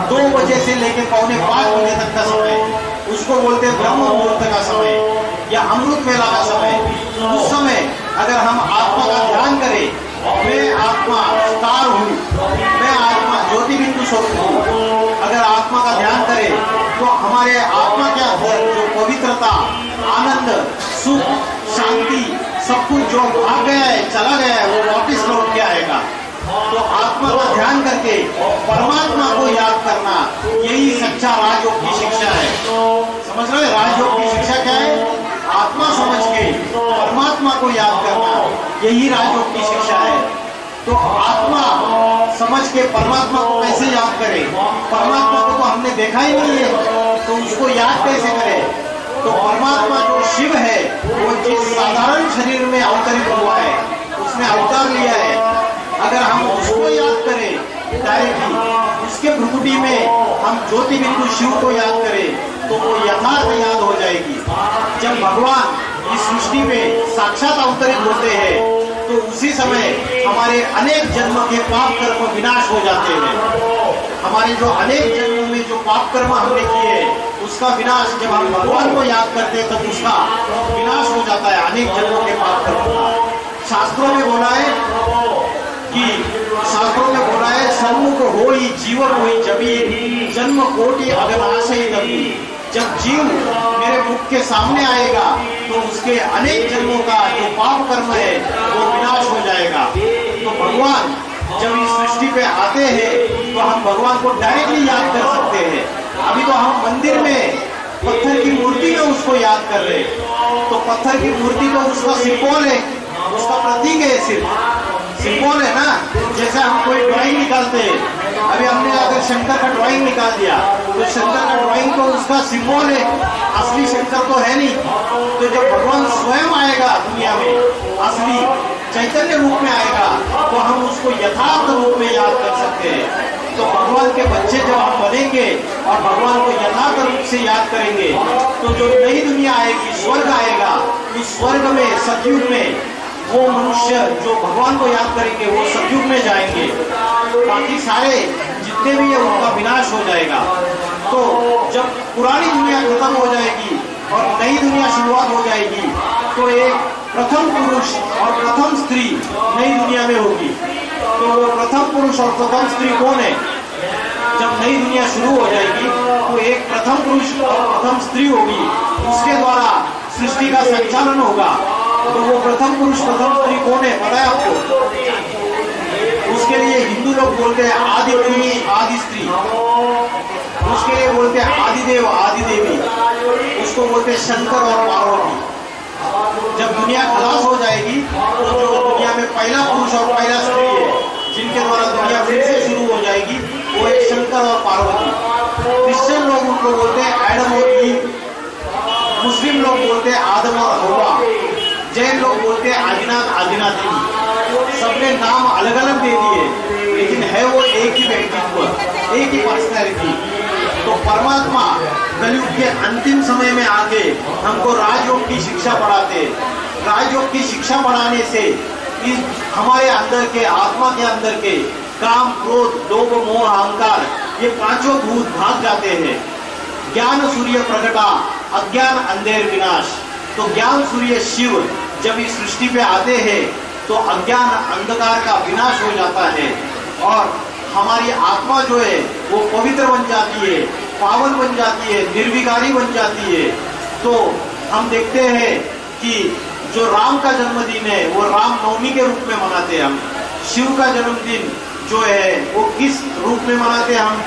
2 बजे से लेकर 4:45 बजे तक का समय, उसको बोलते हैं ब्रह्म मुहूर्त का समय या अमृत वेला का समय। उस समय अगर हम आत्मा का ध्यान करें, मैं आत्मा स्टार हूँ, मैं आत्मा ज्योति बिंदु स्वरूप हूँ, अगर आत्मा का ध्यान करें तो हमारे आत्मा के अंदर जो पवित्रता, आनंद, सुख, शांति, सब कुछ जो भाग गया है, चला गया है, वो वापिस लौट के आएगा। तो आत्मा का ध्यान करके परमात्मा को याद करना, यही सच्चा राजयोग की शिक्षा है। समझ रहे? राजयोग की शिक्षा क्या है? आत्मा समझ के परमात्मा को याद करना, यही राजयोग की शिक्षा है। तो आत्मा समझ के परमात्मा को कैसे याद करें? परमात्मा को तो हमने देखा ही नहीं है, तो उसको याद कैसे करें? तो परमात्मा जो शिव है, वो जिस साधारण शरीर में अवतरित हुआ है, उसने अवतार लिया है। अगर हम उसको याद करें डायरेक्टली, उसके भ्रुकुटी में हम ज्योति बिंदु शिव को याद करें, तो वो यथार्थ याद हो जाएगी। जब भगवान इस सृष्टि में साक्षात अवतरित होते हैं, तो उसी समय हमारे अनेक जन्म के पाप कर्म विनाश हो जाते हैं। हमारे जो अनेक जन्मों में जो पाप कर्म हमने किए, उसका विनाश जब हम भगवान को याद करते हैं, तब उसका विनाश हो जाता है, अनेक जन्मों के पाप कर्म का। शास्त्रों में बोला है सन्मुख होई जीवन होई जबी, जन्म कोटि अगनाशय दबी। जब जीव मेरे मुख के सामने आएगा, तो उसके अनेक जन्मों का जो पाप कर्म है, वो विनाश हो जाएगा। तो भगवान जब इस सृष्टि पे आते हैं, तो हम भगवान को डायरेक्टली याद कर सकते हैं। अभी तो हम मंदिर में पत्थर की मूर्ति में उसको याद कर रहे हैं। तो पत्थर की मूर्ति तो उसका सिंबल है, उसका प्रतीक है, सिर्फ सिंबल है ना। जैसे हम कोई ड्राइंग निकालते हैं, अभी हमने अगर शंकर का ड्राइंग निकाल दिया, तो शंकर का ड्राइंग तो उसका सिंबल है, असली शंकर तो है नहीं। तो जब भगवान स्वयं आएगा दुनिया में, असली चैतन्य रूप में आएगा, तो हम उसको यथार्थ रूप में याद कर सकते हैं। तो भगवान के बच्चे जब हम बनेंगे और भगवान को यथार्थ रूप से याद करेंगे, तो जो नई दुनिया आएगी, स्वर्ग आएगा, उस स्वर्ग में सतयुग में वो मनुष्य जो भगवान को याद करेंगे, वो सतयुग में जाएंगे। बाकी सारे जितने भी है, उनका विनाश हो जाएगा। तो जब पुरानी दुनिया खत्म हो जाएगी और नई दुनिया शुरुआत हो जाएगी, तो एक प्रथम पुरुष और प्रथम स्त्री नई दुनिया में होगी। तो वो प्रथम पुरुष और प्रथम स्त्री कौन है? जब नई दुनिया शुरू हो जाएगी, तो एक प्रथम पुरुष और प्रथम स्त्री होगी, उसके द्वारा सृष्टि का संचालन होगा। तो वो प्रथम पुरुष प्रथम स्त्री कौन है, पता है आपको? उसके लिए हिंदू लोग बोलते हैं आदि पुरुष आदि स्त्री, उसके लिए बोलते हैं आदिदेव आदि देवी, उसको बोलते हैं शंकर और पार्वती। जब दुनिया खलास हो जाएगी, तो जो दुनिया में पहला पुरुष और पहला स्त्री है, जिनके द्वारा दुनिया फिर से शुरू हो जाएगी, वो एक शंकर और पार्वती। क्रिश्चियन लोग उनको बोलते हैं एडम और ईव, मुस्लिम लोग बोलते हैं आदम और हवा, जैन लोग बोलते हैं आदिनाथ आदिनाथी। सबने नाम अलग अलग दे दिए, लेकिन है वो एक ही व्यक्तित्व, एक ही पर्सनैलिटी। तो परमात्मा कलयुग के अंतिम समय में आके हमको राजयोग की शिक्षा पढ़ाते। राजयोग की शिक्षा पढ़ाने से इस हमारे अंदर के, आत्मा के अंदर के काम, क्रोध, लोभ, मोह, अहंकार, ये पांचों भूत भाग जाते हैं। ज्ञान सूर्य प्रकटा, अज्ञान अंधेर विनाश। तो ज्ञान सूर्य शिव जब इस सृष्टि पे आते हैं, तो अज्ञान अंधकार का विनाश हो जाता है और हमारी आत्मा जो है वो पवित्र बन जाती है, पावन बन जाती है, निर्विकारी बन जाती है। तो हम देखते हैं कि जो राम का जन्मदिन है, वो राम नवमी के रूप में मनाते हैं हम। शिव का जन्मदिन जो है वो किस रूप में मनाते हैं हम?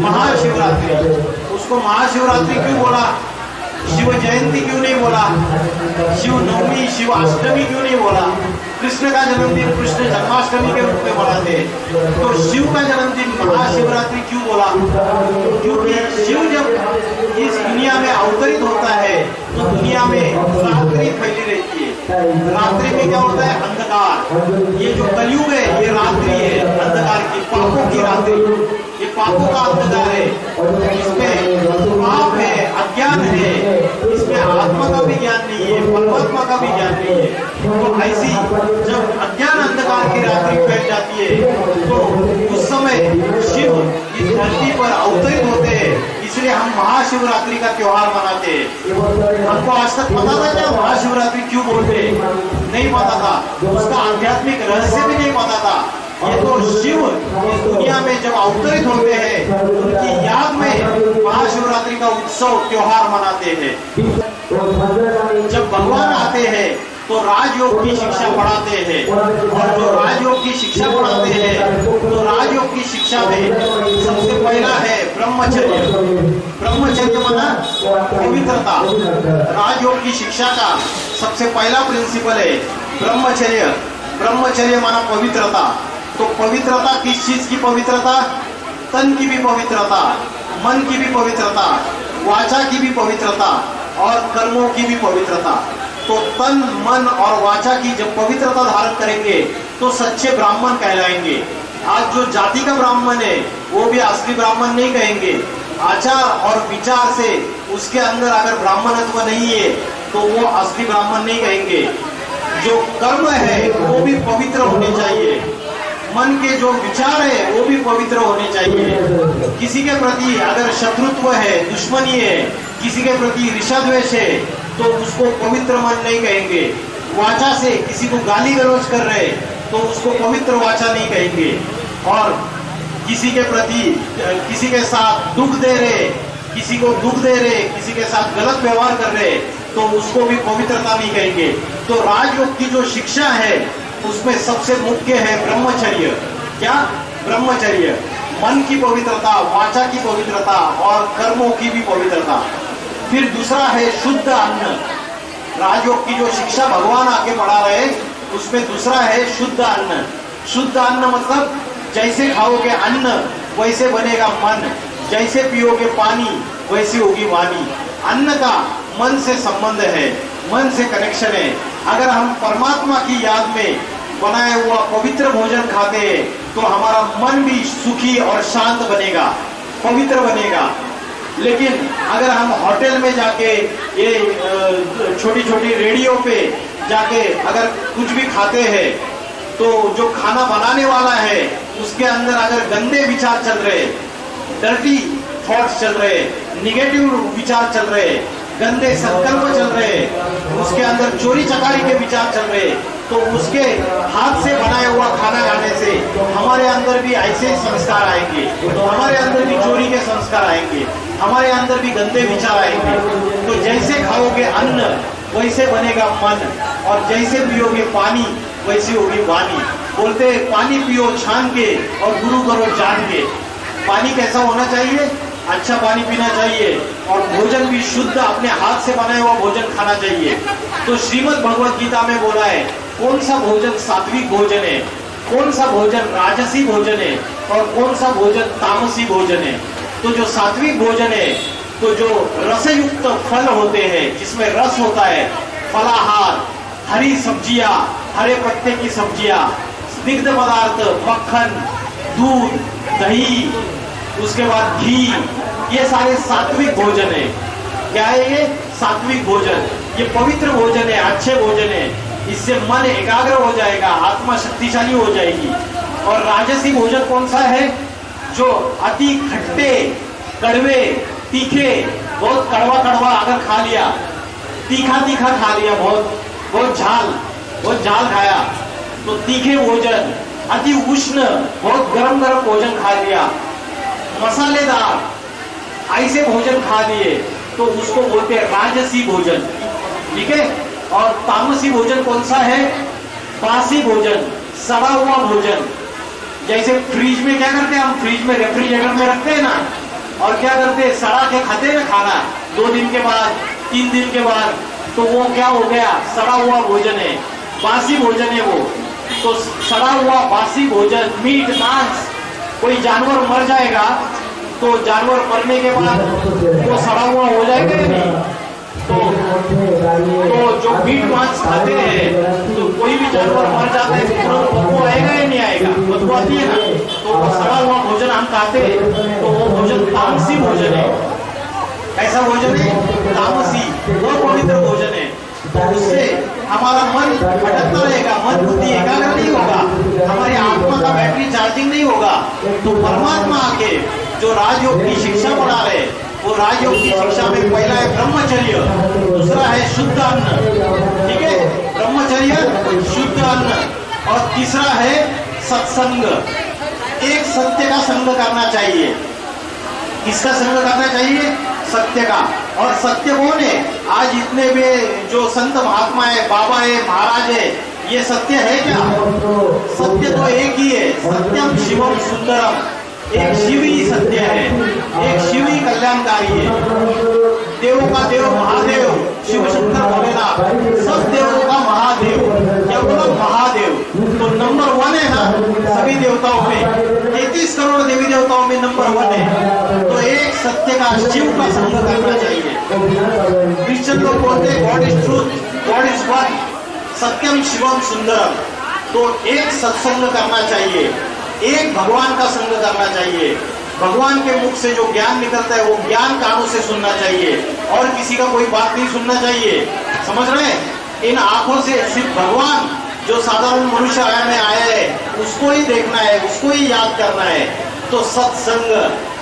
महाशिवरात्रि। उसको महाशिवरात्रि क्यों बोला? शिव जयंती क्यों नहीं बोला? शिव नवमी, शिव अष्टमी क्यों नहीं बोला? कृष्ण का जन्मदिन कृष्ण जन्माष्टमी के रूप में मनाते हैं। तो शिव का जन्मदिन महाशिवरात्रि क्यों बोला? क्योंकि शिव जब इस दुनिया में अवतरित होता है, तो दुनिया में रात्रि फैली रहती है। रात्रि में क्या होता है? अंधकार। ये जो कलयुग है, ये रात्रि है अंधकार की, पापों की रात्रि। ये पापों का अंधकार है, इसमें पाप है, अज्ञान है, इसमें आत्मा का भी ज्ञान नहीं है, परमात्मा का भी ज्ञान नहीं है। तो ऐसी जब अज्ञान अंधकार की रात्रि फैल जाती है, तो उस समय शिव इस धरती पर अवतरित होते हैं। इसलिए हम महाशिवरात्रि का त्योहार मनाते हैं। हमको आज तक पता था क्या महाशिवरात्रि क्यों बोलते हैं? नहीं पता था, उसका आध्यात्मिक रहस्य भी नहीं पता था। ये तो शिव इस दुनिया में जब अवतरित होते हैं, उनकी याद में महाशिवरात्रि का उत्सव त्योहार मनाते हैं। जब भगवान आते हैं, तो राजयोग की शिक्षा पढ़ाते हैं, और जो राजयोग की शिक्षा पढ़ाते हैं, तो राजयोग की शिक्षा में सबसे पहला है ब्रह्मचर्य। ब्रह्मचर्य माना पवित्रता। राजयोग की शिक्षा का सबसे पहला प्रिंसिपल है ब्रह्मचर्य। ब्रह्मचर्य माना पवित्रता। तो पवित्रता किस चीज की पवित्रता? तन की भी पवित्रता, मन की भी पवित्रता, वाचा की भी पवित्रता और कर्मों की भी पवित्रता। तो तन, मन और वाचा की जब पवित्रता धारण करेंगे तो सच्चे ब्राह्मण कहलाएंगे। आज जो जाति का ब्राह्मण है वो भी असली ब्राह्मण नहीं कहेंगे। आचार और विचार से उसके अंदर अगर ब्राह्मणत्व नहीं है तो वो असली ब्राह्मण नहीं कहेंगे। जो कर्म है वो भी पवित्र होने चाहिए। मन के जो विचार है वो भी पवित्र होने चाहिए। किसी के प्रति अगर शत्रुत्व है, दुश्मनी है, किसी के प्रति ऋषद्वेष है तो उसको पवित्र मन नहीं कहेंगे। वाचा से किसी को गाली गलौज कर रहे तो उसको पवित्र वाचा नहीं कहेंगे। और किसी के प्रति, किसी के साथ दुख दे रहे, किसी को दुख दे रहे, किसी के साथ गलत व्यवहार कर रहे तो उसको भी पवित्रता नहीं कहेंगे। तो राजयोग की जो शिक्षा है उसमें सबसे मुख्य है ब्रह्मचर्य। क्या? ब्रह्मचर्य। मन की पवित्रता, वाचा की पवित्रता और कर्मों की भी पवित्रता। फिर दूसरा है शुद्ध अन्न। राजयोग की जो शिक्षा भगवान आके पढ़ा रहे उसमें दूसरा है शुद्ध अन्न। शुद्ध अन्न मतलब जैसे खाओगे अन्न वैसे बनेगा मन, जैसे पियोगे पानी वैसी होगी वाणी। अन्न का मन से संबंध है, मन से कनेक्शन है। अगर हम परमात्मा की याद में बनाया हुआ पवित्र भोजन खाते हैं तो हमारा मन भी सुखी और शांत बनेगा, पवित्र बनेगा। लेकिन अगर हम होटल में जाके, ये छोटी छोटी रेडियो पे जाके अगर कुछ भी खाते हैं तो जो खाना बनाने वाला है उसके अंदर अगर गंदे विचार चल रहे, डर्टी थॉट्स चल रहे, निगेटिव विचार चल रहे, गंदे संकल्प चल रहे, उसके अंदर चोरी चकारी के विचार चल रहे, तो उसके हाथ से बनाया हुआ खाना खाने से हमारे अंदर भी ऐसे संस्कार आएंगे, तो हमारे अंदर भी चोरी के संस्कार आएंगे, हमारे अंदर भी गंदे विचार आएंगे। तो जैसे खाओगे अन्न वैसे बनेगा मन, और जैसे पियोगे पानी वैसी होगी वाणी। बोलते पानी पियो छान के और गुरु करो जान के। पानी कैसा होना चाहिए? अच्छा पानी पीना चाहिए, और भोजन भी शुद्ध अपने हाथ से बनाया हुआ भोजन खाना चाहिए। तो श्रीमद् भगवत गीता में बोला है कौन सा भोजन सात्विक भोजन है, कौन सा भोजन राजसी भोजन है और कौन सा भोजन तामसी भोजन है। तो जो सात्विक भोजन है, तो जो रसयुक्त फल होते हैं जिसमें रस होता है, फलाहार, हरी सब्जियां, हरे पत्ते की सब्जियां, स्निग्ध पदार्थ, मक्खन, दूध, दही, उसके बाद घी, ये सारे सात्विक भोजन है। क्या है ये? सात्विक भोजन। ये पवित्र भोजन है, अच्छे भोजन है। इससे मन एकाग्र हो जाएगा, आत्मा शक्तिशाली हो जाएगी। और राजसी भोजन कौन सा है? जो अति खट्टे, कड़वे, तीखे, बहुत कड़वा कड़वा अगर खा लिया, तीखा तीखा खा लिया, बहुत झाल खाया, तो तीखे भोजन, अति उष्ण, बहुत गरम गरम भोजन खा लिया, मसालेदार ऐसे भोजन खा लिए, तो उसको बोलते हैं राजसी भोजन। ठीक है। और तामसी भोजन कौन सा है? बासी भोजन, सड़ा हुआ भोजन। जैसे फ्रिज में क्या करते हैं हम? फ्रिज में, रेफ्रिजरेटर में रखते हैं ना, और क्या करते हैं? सड़ा के खाते हैं खाना 2 दिन के बाद, 3 दिन के बाद, तो वो क्या हो गया? सड़ा हुआ भोजन है, बासी भोजन है वो। तो सड़ा हुआ बासी भोजन, मीट, मांस, कोई जानवर मर जाएगा तो जानवर मरने के बाद वो सड़ा हुआ हो जाएगा या नहीं? तो जो मीट मांस खाते हैं, तो कोई भी जानवर मर जाता है तो बदबू आएगा या नहीं आएगा? बदबू आती है ना। तो वो सड़ा हुआ भोजन हम खाते हैं तो वो भोजन तामसी भोजन है। ऐसा भोजन है तामसी, वो पवित्र भोजन है। तो उससे हमारा मन भटकता रहेगा, मन बुद्धि एकाग्र नहीं होगा, हमारी आत्मा का बैटरी चार्जिंग नहीं होगा। तो परमात्मा आके जो राजयोग की शिक्षा पढ़ा रहे, वो राजयोग की शिक्षा में पहला है ब्रह्मचर्य, दूसरा है शुद्ध अन्न। ठीक है, ब्रह्मचर्य, शुद्ध अन्न, और तीसरा है सत्संग। एक सत्य का संग करना चाहिए। किसका संग करना चाहिए? सत्य का। और सत्य कौन है? आज इतने भी जो संत महात्मा है, बाबा है, महाराज है, ये सत्य है क्या? सत्य तो एक ही है, सत्यम शिवम सुंदरम। एक शिव ही सत्य है, एक शिव ही कल्याणकारी है। देवों का देव महादेव शिव शंकर भोलेनाथ, सब देवों का महादेव, क्या बोला? महादेव। तो नंबर 1 है ना सभी देवताओं में, 33 करोड़ देवी देवताओं में नंबर 1 है। तो एक सत्य का शिव का संग करना चाहिए। क्रिश्चियन लोग बोलते हैं God is truth, God is one, सत्यम शिवम सुंदरम। तो एक सत्संग करना चाहिए, एक भगवान का संग करना चाहिए। भगवान के मुख से जो ज्ञान निकलता है वो ज्ञान कानों से सुनना चाहिए, और किसी का कोई बात नहीं सुनना चाहिए। समझ रहे हैं? इन आंखों से सिर्फ भगवान जो साधारण मनुष्य में आया है उसको ही देखना है, उसको ही याद करना है। तो सत्संग,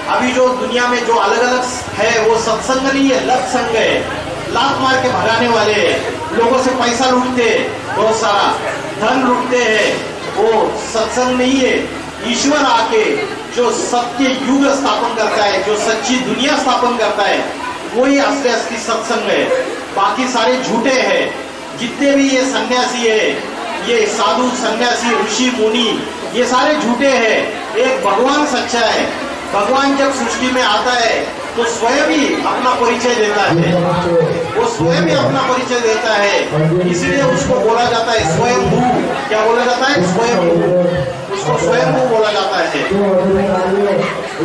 अभी जो दुनिया में जो अलग अलग है वो सत्संग नहीं है, लत संग है। लात मार के भगाने वाले हैं, लोगों से पैसा लूटते, बहुत सारा धन लूटते हैं, वो सत्संग नहीं है। ईश्वर आके जो सत्य युग स्थापन करता है, जो सच्ची दुनिया स्थापन करता है, वही असली सत्संग है। बाकी सारे झूठे हैं। जितने भी ये सन्यासी है, ये साधु सन्यासी ऋषि मुनि, ये सारे झूठे हैं। एक भगवान सच्चा है। भगवान जब सृष्टि में आता है तो स्वयं ही अपना परिचय देता है, वो स्वयं ही अपना परिचय देता है। इसलिए उसको बोला जाता है स्वयंभू। क्या बोला जाता है? स्वयंभू। उसको स्वयंभू बोला जाता है।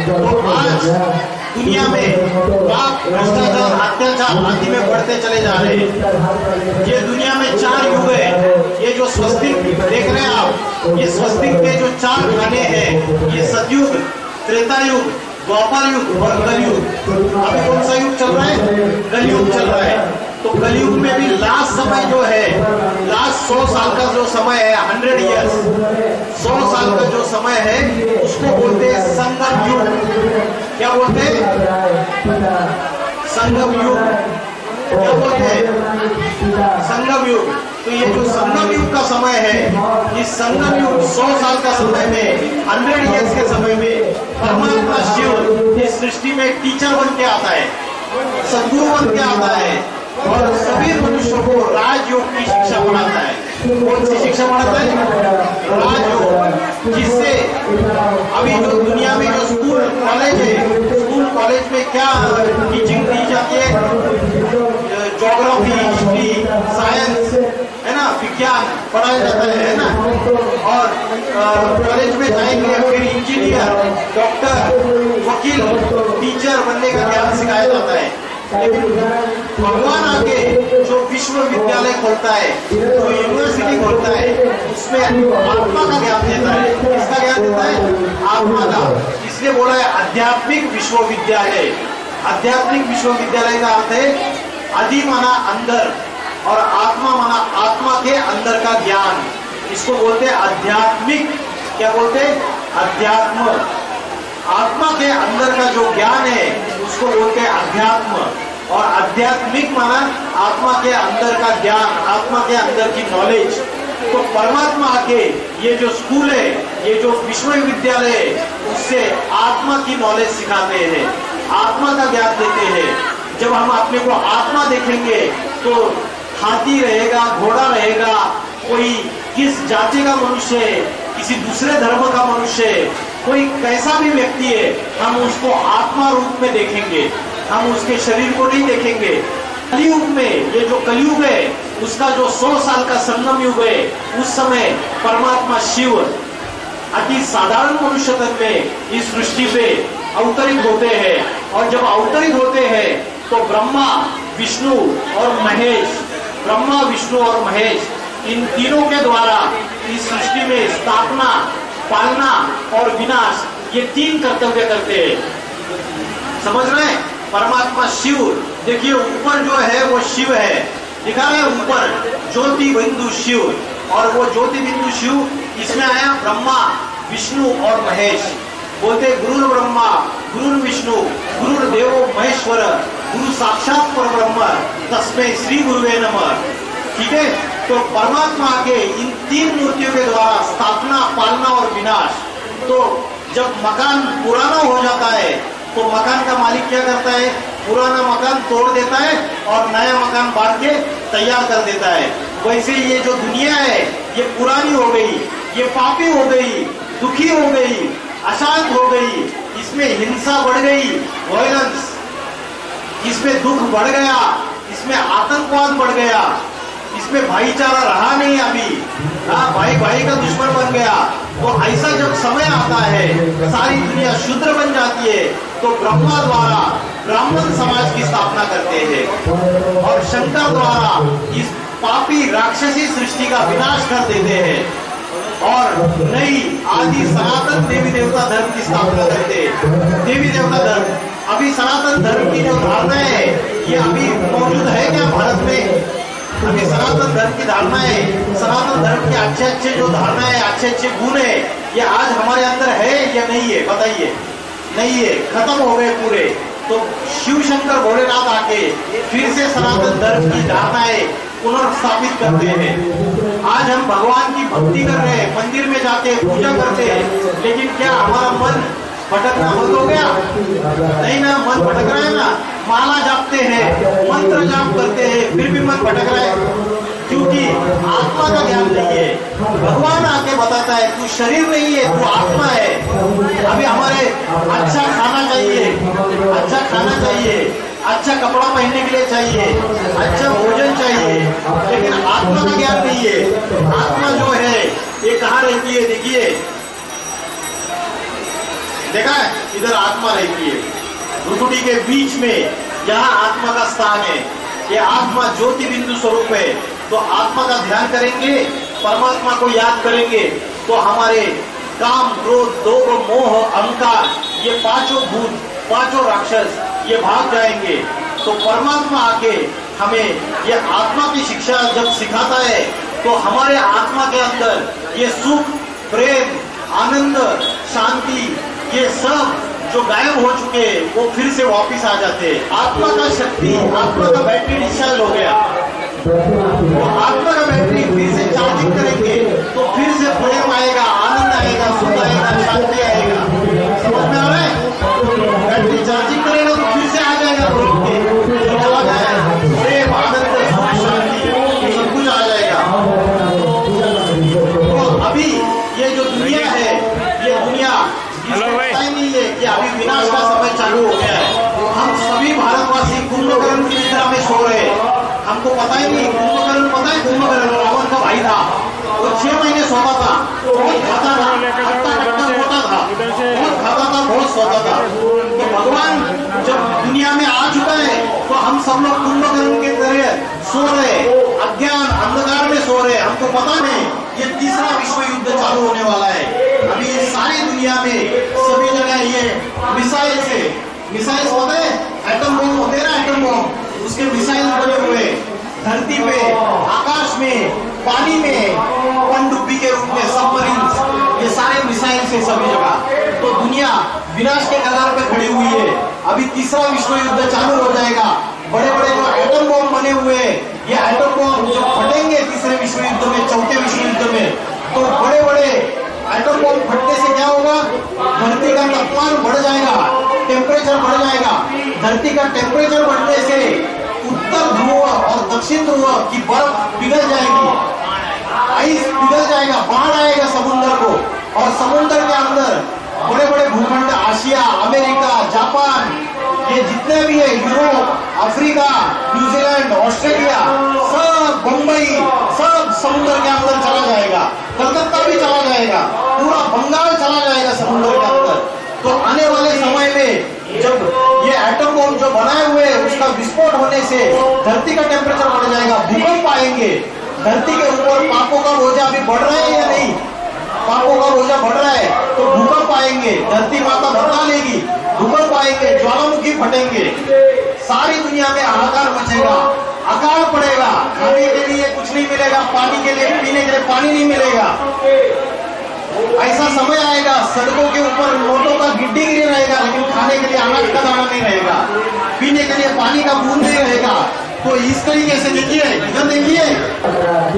तो आज दुनिया में पाप, भ्रष्टाचार, अत्याचार आदि में बढ़ते चले जा रहे हैं। ये दुनिया में 4 युग है। ये जो स्वस्तिक देख रहे हैं आप, ये स्वस्तिक के जो 4 खाने हैं, ये सतयुग, त्रेता युग, द्वापर युग और कलयुग। अभी कौन सा युग चल रहा है? कलयुग चल रहा है। तो कलयुग में भी लास्ट समय जो है, लास्ट 100 साल का जो समय है, 100 ईयर्स, 100 साल का जो समय है, उसको बोलते हैं संगम युग। क्या बोलते हैं? संगम युग। क्या बोलते हैं? संगम युग। तो ये जो संगम युग का समय है, इस संगम युग 100 साल का समय में, 100 ईयर्स के समय में परमात्मा शिव इस सृष्टि में टीचर बन के आता है, सदगुरु बन के आता है, और सभी मनुष्यों को राजयोग की शिक्षा पढ़ाता है। कौन सी शिक्षा पढ़ाता है? राजयोग। जिससे अभी जो दुनिया में जो स्कूल कॉलेज है, स्कूल कॉलेज में क्या टीचिंग दी जाती है? ज्योग्राफी, हिस्ट्री, साइंस, है ना, विज्ञान पढ़ाया जाता है ना। और कॉलेज में जाएंगे फिर इंजीनियर, डॉक्टर, वकील, टीचर बनने का ज्ञान सिखाया जाता है। लेकिन भगवान आके जो विश्वविद्यालय खोलता है, जो यूनिवर्सिटी खोलता है, उसमें आत्मा का ज्ञान देता है। किसका ज्ञान देता है? आत्मा का। इसलिए बोला है आध्यात्मिक विश्वविद्यालय। आध्यात्मिक विश्वविद्यालय का अर्थ है आदि माना अंदर, और आत्मा माना आत्मा के अंदर का ज्ञान। इसको बोलते हैं आध्यात्मिक। क्या बोलते हैं? अध्यात्म। आत्मा के अंदर का जो ज्ञान है उसको बोलते हैं अध्यात्म। और आध्यात्मिक माना आत्मा के अंदर का ज्ञान, आत्मा के अंदर की नॉलेज। तो परमात्मा आके ये जो स्कूल है, ये जो विश्वविद्यालय है, उससे आत्मा की नॉलेज सिखाते हैं, आत्मा का ज्ञान देते हैं। जब हम अपने को आत्मा देखेंगे तो हाथी रहेगा, घोड़ा रहेगा, कोई किस जाति का मनुष्य है, किसी दूसरे धर्म का मनुष्य है, कोई कैसा भी व्यक्ति है, हम उसको आत्मा रूप में देखेंगे, हम उसके शरीर को नहीं देखेंगे। कलयुग में, ये जो कलयुग है उसका जो 100 साल का संगम युग है, उस समय परमात्मा शिव अति साधारण मनुष्य तन में इस सृष्टि पे अवतरित होते हैं। और जब अवतरित होते हैं तो ब्रह्मा, विष्णु और महेश, ब्रह्मा, विष्णु और महेश, इन तीनों के द्वारा इस सृष्टि में स्थापना, पालना और विनाश, ये 3 कर्तव्य करते हैं। समझ रहे हैं? परमात्मा शिव, देखिए ऊपर जो है वो शिव है, दिखा रहे हैं ऊपर ज्योति बिंदु शिव, और वो ज्योति बिंदु शिव इसमें आया ब्रह्मा, विष्णु और महेश। बोलते गुरु ब्रह्मा, गुरु विष्णु, गुरु देवो महेश्वर, गुरु साक्षात पर ब्रह्म, तस्मै श्री गुरुवे नमः। ठीक है? तो परमात्मा के इन 3 मूर्तियों के द्वारा स्थापना, पालना और विनाश। तो जब मकान पुराना हो जाता है तो मकान का मालिक क्या करता है? पुराना मकान तोड़ देता है और नया मकान बांध के तैयार कर देता है। वैसे ये जो दुनिया है ये पुरानी हो गई, ये पापी हो गई, दुखी हो गई, अशांत हो गई, इसमें हिंसा बढ़ गई, वायलेंस, इसमें दुख बढ़ गया, इसमें आतंकवाद बढ़ गया, इसमें भाईचारा रहा नहीं अभी, भाई भाई का दुश्मन बन गया। तो ऐसा जब समय आता है, सारी दुनिया शूद्र बन जाती है, तो ब्रह्मा द्वारा ब्राह्मण समाज की स्थापना करते हैं और शंकर द्वारा इस पापी राक्षसी सृष्टि का विनाश कर देते हैं और नई आदि सनातन देवी देवता धर्म की स्थापना करते हैं। देवी देवता धर्म, अभी सनातन धर्म की जो धारणा है ये अभी मौजूद है क्या भारत में? अभी सनातन धर्म की धारणा है, सनातन धर्म के अच्छे अच्छे जो धारणा है, अच्छे अच्छे गुण है, ये आज हमारे अंदर है या नहीं है? बताइए। नहीं है, खत्म हो गए पूरे। तो शिव शंकर भोलेनाथ आके फिर से सनातन धर्म की धारणाएं पुनर्स्थापित करते हैं। आज हम भगवान की भक्ति कर रहे हैं, मंदिर में जाके पूजा करते हैं, लेकिन क्या हमारा मन भटकना बंद हो गया? नहीं ना, मन भटक रहा है ना। माला जापते हैं, मंत्र जाप करते हैं, फिर भी मन भटक रहा है, क्योंकि आत्मा का ज्ञान नहीं है। भगवान आके बताता है तू शरीर नहीं है, तू आत्मा है। अभी हमारे अच्छा खाना चाहिए, अच्छा खाना चाहिए, अच्छा कपड़ा पहनने के लिए चाहिए, अच्छा भोजन चाहिए, लेकिन आत्मा का ज्ञान नहीं है। आत्मा जो है ये कहाँ रहती है? देखिए, देखा है, इधर आत्मा रहती है, भ्रुकुटी के बीच में, यहाँ आत्मा का स्थान है। ये आत्मा ज्योति बिंदु स्वरूप है। तो आत्मा का ध्यान करेंगे, परमात्मा को याद करेंगे, तो हमारे काम, क्रोध, लोभ, मोह, अहंकार, ये पांचों भूत, पांचों राक्षस ये भाग जाएंगे। तो परमात्मा आके हमें ये आत्मा की शिक्षा जब सिखाता है, तो हमारे आत्मा के अंदर ये सुख, प्रेम, आनंद, शांति, ये सब जो गायब हो चुके वो फिर से वापस आ जाते हैं। आत्मा का शक्ति, आत्मा का बैटरी डिस्चार्ज हो गया, तो आत्मा का बैटरी फिर से चार्जिंग करेंगे तो फिर से प्रेम आएगा, आनंद आएगा, सुख आएगा, शांति आएगा। समझ में आ रहा है? बैटरी चार्जिंग करेगा तो फिर से आ जाएगा, प्रेम, आनंद, सुख, शांति, सब कुछ आ जाएगा। तो अभी ये जो दुनिया है, ये दुनिया पता ही नहीं है कि अभी विनाश का समय चालू हो गया है। हम सभी भारतवासी कुंभकर्ण की निद्रा में सो रहे हैं, हमको पता ही नहीं। कुंभकर्ण पता है? कुंभकर्ण रावण का भाई था, वो 6 महीने सोता था, बहुत खाता था, खट्टा सोता था, बहुत खाता था, बहुत सोता था। तो भगवान जब दुनिया में आ चुका है तो हम सब लोग कुंभकर्ण के तरह सो रहे, अज्ञान अंधकार में सो रहे, हमको पता नहीं। ये तीसरा विश्व युद्ध चालू होने वाला है। अभी सारी दुनिया में सभी जगह ये मिसाइल से, मिसाइल होते हैं, एटम बम होते हैं ना, एटम बम, उसके मिसाइल बने हुए धरती पे, आकाश में, पानी में, पनडुब्बी के रूप में, सबमरीन, ये सारे मिसाइल से सभी जगह। तो दुनिया विनाश के कगार पे खड़ी हुई है। अभी तीसरा विश्व युद्ध चालू हो जाएगा। बड़े बड़े जो एटम बम बने हुए हैं, ये एटम बम जब फटेंगे तीसरे विश्व युद्ध में, चौथे विश्व युद्ध में, तो बड़े बड़े एटम बम फटने से क्या होगा? धरती का तापमान बढ़ जाएगा, टेम्परेचर बढ़ जाएगा। धरती का टेम्परेचर बढ़ने से उत्तर ध्रुव और दक्षिण ध्रुव की बर्फ पिघल जाएगी, आइस पिघल जाएगा, बाढ़ आएगा समुद्र को, और समुद्र के अंदर बड़े बड़े भूखंड, आशिया, अमेरिका, जापान, ये जितने भी है, यूरोप, अफ्रीका, न्यूजीलैंड, ऑस्ट्रेलिया, सब बंबई, सब समुद्र के अंदर चला जाएगा। कलकत्ता भी चला जाएगा, पूरा बंगाल चला जाएगा समुद्र के अंदर। तो आने वाले समय में जब ये एटम बम जो बनाए हुए उसका विस्फोट होने से धरती का टेम्परेचर बढ़ जाएगा, भूकंप आएंगे। धरती के ऊपर पापों का बोझा अभी बढ़ रहा है या नहीं? पापों का बोझा बढ़ रहा है तो भूकंप आएंगे, धरती माता भड़का लेगी, भूकंप आएंगे, ज्वालामुखी फटेंगे, सारी दुनिया में हाहाकार मचेगा, अकाल पड़ेगा, खाने के लिए कुछ नहीं मिलेगा, पानी के लिए, पीने के लिए पानी नहीं मिलेगा। ऐसा समय आएगा सड़कों के ऊपर नोटों का गिड्डी गिरी रहेगा, लेकिन खाने के लिए अनाज का दाना नहीं रहेगा, पीने के लिए पानी का बूंद नहीं रहेगा। तो इस तरीके से देखिए, इधर देखिए,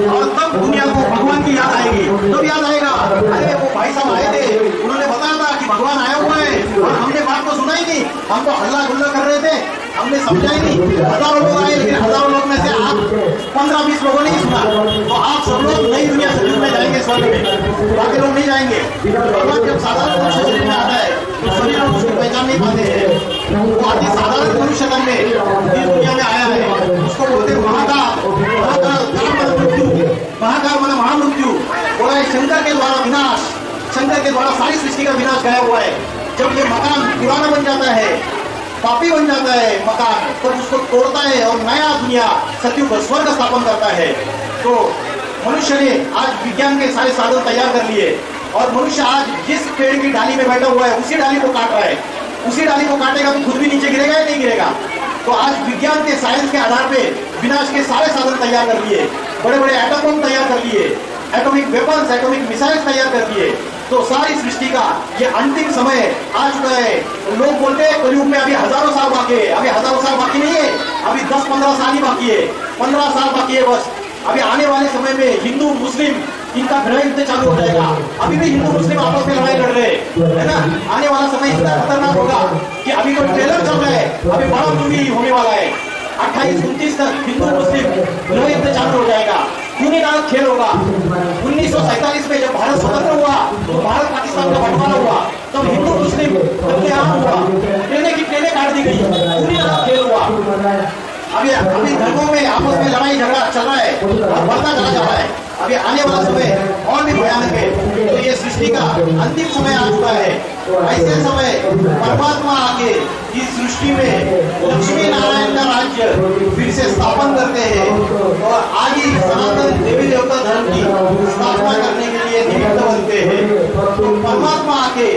और तब दुनिया को भगवान की याद आएगी। तब याद आएगा, अरे वो भाई साहब आए थे, उन्होंने बताया था कि भगवान आया हुआ है, और हमने बात को सुना ही नहीं, हम तो हल्ला गुल्ला कर रहे थे, हमने समझा ही नहीं। हजारों लोग आए, लेकिन हजारों लोग में से आप 15-20 लोगों ने ही सुना। तो आप सब लोग नई दुनिया से जुड़ने जाएंगे स्वर्ग में, बाकी लोग नहीं जाएंगे। भगवान जब साधारण मनुष्य शरीर में आता है तो सभी लोग उसको पहचान नहीं पाते हैं। वो अति साधारण मनुष्य तन में इस दुनिया में आया है, उसको बोलते महाकाल। महाकाल माना महामृत्यु। बोला है शंकर के द्वारा विनाश, शंकर के द्वारा सारी सृष्टि का विनाश गया हुआ है। जब ये मकान पुराना बन जाता है, पापी बन जाता है मकान, तो उसको तोड़ता है और नया दुनिया सतयुग स्वर्ग स्थापन करता है। तो मनुष्य ने आज विज्ञान के सारे साधन तैयार कर लिए और मनुष्य आज जिस पेड़ की डाली में बैठा हुआ है उसी डाली को काट रहा है। उसी डाली को काटेगा तो खुद भी नीचे गिरेगा या नहीं गिरेगा। तो आज विज्ञान के साइंस के आधार पे विनाश के सारे साधन तैयार कर लिए, बड़े बड़े एटम बम तैयार कर लिए, एटॉमिक वेपन्स, एटॉमिक मिसाइल्स तैयार कर दिए। तो सारी सृष्टि का ये अंतिम समय आ चुका है। लोग बोलते हैं कलयुग में अभी हजारों साल बाकी है। अभी हजारों साल बाकी नहीं है, अभी 10-15 साल ही बाकी है, 15 साल बाकी है बस। अभी आने वाले समय में हिंदू मुस्लिम इनका गृह युद्ध चालू हो जाएगा। अभी भी हिंदू मुस्लिम आपस में लड़ाई लड़ रहे हैं, है ना। आने वाला समय इतना खतरनाक होगा कि अभी तो ट्रेलर चल रहा है, अभी बड़ा मूवी होने वाला है। 28-29 तक हिंदू मुस्लिम गृह युद्ध चालू हो जाएगा, खूनी-नाक खेल होगा। 1947 में जब भारत स्वतंत्र हुआ तो भारत पाकिस्तान का बंटवारा हुआ, तब हिंदू मुस्लिम कत्लेआम हुआ, ट्रेनें की ट्रेनें काट दी गई, खूनी-नाक खेल हुआ। अभी धर्मों में आपस में लड़ाई झगड़ा चल रहा है और बढ़ता चला जा रहा है। अभी आने वाला समय और भी भयानक है। तो ये सृष्टि का अंतिम समय आ चुका है। ऐसे समय परमात्मा आके इस सृष्टि में लक्ष्मी नारायण का राज्य फिर से स्थापन करते हैं और आदि सनातन देवी देवता धर्म की स्थापना करने के लिए निमित्त बनते हैं। तो परमात्मा आके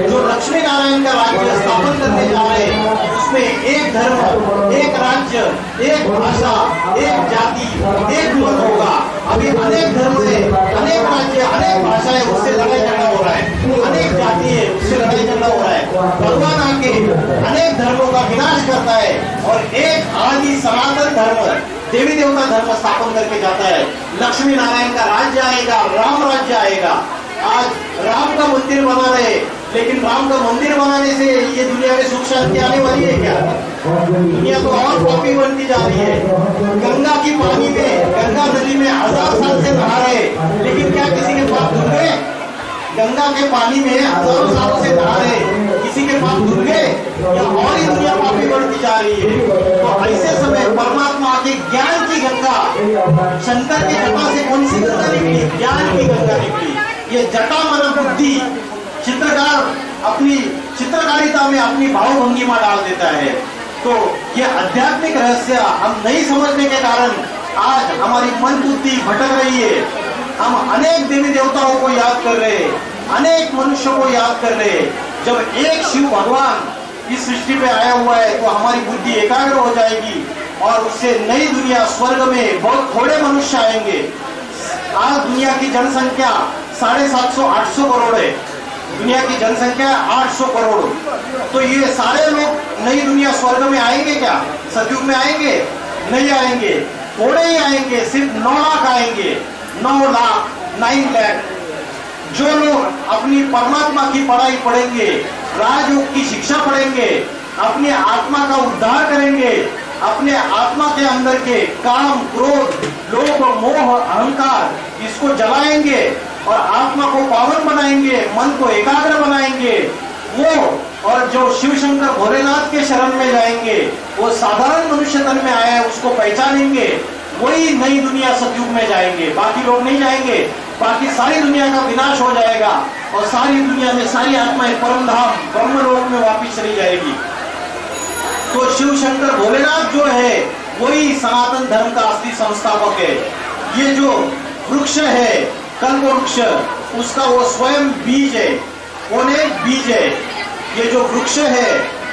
जो लक्ष्मी नारायण का राज्य स्थापन करने जा रहे हैं उसमें एक धर्म, एक राज्य, एक भाषा, एक जाति, एक मत होगा। अभी अनेक धर्म है, अनेक राज्य, अनेक भाषाएं, उससे लड़ाई झगड़ा हो रहा है, अनेक जाति है उससे लड़ाई झगड़ा हो रहा है। भगवान आके अनेक धर्मों का विनाश करता है और एक आदि सनातन धर्म, देवी देवता धर्म स्थापन करके जाता है। लक्ष्मी नारायण का राज्य आएगा, राम राज्य आएगा। आज राम का मंदिर बना रहे, लेकिन राम का मंदिर बनाने से ये दुनिया में सुख शांति आने वाली है क्या? दुनिया तो और पापी बनती जा रही है। गंगा की पानी में, गंगा नदी में 1000 साल से नहा रहे, लेकिन क्या किसी के पाप धुल गए? गंगा के पानी में हजारों सालों से नहा रहे, किसी के पाप धुल गए या और ही दुनिया पापी बढ़ती जा रही है। तो ऐसे समय परमात्मा के ज्ञान की गंगा, शंकर की जटा से कौन सी गंगा निकली? ज्ञान की गंगा निकली। ये जटा माना बुद्धि। चित्रकार अपनी चित्रकारिता में अपनी भावभंगिमा डाल देता है। तो ये आध्यात्मिक रहस्य हम नहीं समझने के कारण आज हमारी मन बुद्धि भटक रही है। हम अनेक देवी देवताओं को याद कर रहे हैं, अनेक मनुष्यों को याद कर रहे हैं। जब एक शिव भगवान इस सृष्टि पे आया हुआ है तो हमारी बुद्धि एकाग्र हो जाएगी और उससे नई दुनिया, स्वर्ग में बहुत थोड़े मनुष्य आएंगे। आज दुनिया की जनसंख्या 750-800 करोड़ है। दुनिया की जनसंख्या 800 करोड़। तो ये सारे लोग नई दुनिया स्वर्ग में आएंगे क्या? सतयुग में आएंगे? नहीं आएंगे, थोड़े ही आएंगे। सिर्फ 9 लाख आएंगे, 9 लाख। जो लोग अपनी परमात्मा की पढ़ाई पढ़ेंगे, राजयोग की शिक्षा पढ़ेंगे, अपनी आत्मा का उद्धार करेंगे, अपने आत्मा के अंदर के काम, क्रोध, लोभ, मोह, अहंकार इसको जलाएंगे और आत्मा को पावन बनाएंगे, मन को एकाग्र बनाएंगे, वो और जो शिव शंकर भोलेनाथ के शरण में जाएंगे, वो साधारण मनुष्य तन में आया है उसको पहचानेंगे, वही नई दुनिया सतयुग में जाएंगे। बाकी लोग नहीं जाएंगे। बाकी सारी दुनिया का विनाश हो जाएगा और सारी दुनिया में सारी आत्माएं परम धाम ब्रह्मलोक में वापिस चली जाएगी। तो शिव शंकर भोलेनाथ जो है वही सनातन धर्म का असली संस्थापक है। ये जो वृक्ष है कल्प वृक्ष, उसका वो स्वयं बीज है। कौन है? बीज है। ये जो वृक्ष है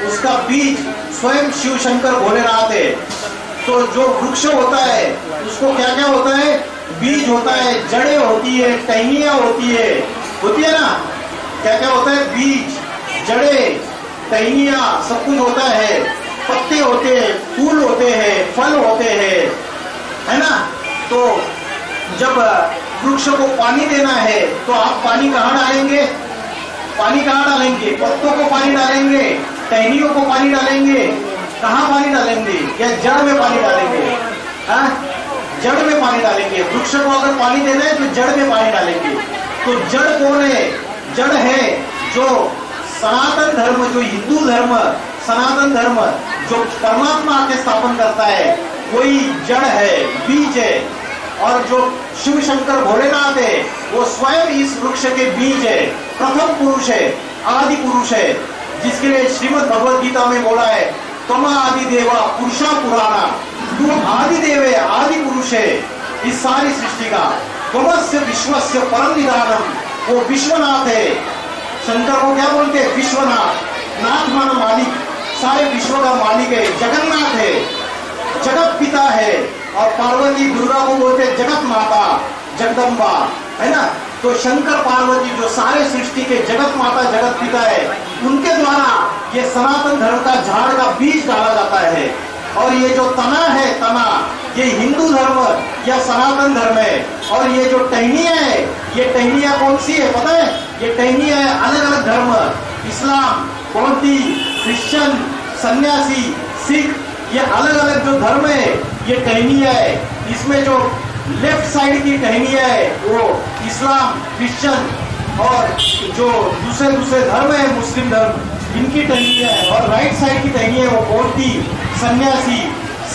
उसका बीज स्वयं शिव शंकर भोलेनाथ है। तो जो वृक्ष होता है उसको क्या क्या होता है? बीज होता है, जड़ें होती है, टहनियां होती है ना। क्या क्या होता है? बीज, जड़ें, टहनियां, सब कुछ होता है। पत्ते होते हैं, फूल होते हैं, फल होते हैं, है ना। तो जब वृक्ष को पानी देना है तो आप पानी कहाँ डालेंगे? पानी कहाँ डालेंगे? पत्तों को पानी डालेंगे, टहनियों को पानी डालेंगे, कहाँ पानी डालेंगे? या जड़ में पानी डालेंगे? जड़ में पानी डालेंगे। वृक्ष को अगर पानी देना है तो जड़ में पानी डालेंगे। तो जड़ कौन है? जड़ है जो सनातन धर्म, जो हिंदू धर्म, सनातन धर्म जो परमात्मा के स्थापन करता है, वही जड़ है, बीज है। और जो शिव शंकर भोलेनाथ है, वो स्वयं इस वृक्ष के बीज है, प्रथम पुरुष है, आदि पुरुष है, जिसके लिए श्रीमद् भगवद गीता में बोला है, त्वम आदि देवा पुरुषा पुराणा, तू आदि देव है, आदि पुरुष है इस सारी सृष्टि का। त्वमस्य विश्वस्य परम निधानम, वो विश्वनाथ है। शंकर को क्या बोलते हैं? विश्वनाथ। नाथ माना मालिक, सारे विश्व का मालिक है, जगन्नाथ है, जगत पिता है। और पार्वती दुर्गा को बोलते हैं जगत माता, जगदम्बा, है ना। तो शंकर पार्वती जो सारे सृष्टि के जगत माता, जगत पिता है, उनके द्वारा ये सनातन धर्म का झाड़ का बीज डाला जाता है। और ये जो तना है, तना, ये हिंदू धर्म या सनातन धर्म है। और ये जो टहनियां है, ये टहनियां कौन सी है पता है? ये टहनियां है अलग अलग धर्म, इस्लाम, बौद्धी, क्रिश्चियन, सन्यासी, सिख, ये अलग अलग जो धर्म है, ये टहनियां है। इसमें जो लेफ्ट साइड की टहनियां है वो इस्लाम, क्रिश्चियन, और जो दूसरे दूसरे धर्म है, मुस्लिम धर्म, इनकी टहनियां है। और राइट साइड की टहनियां है वो बौद्धी, सन्यासी,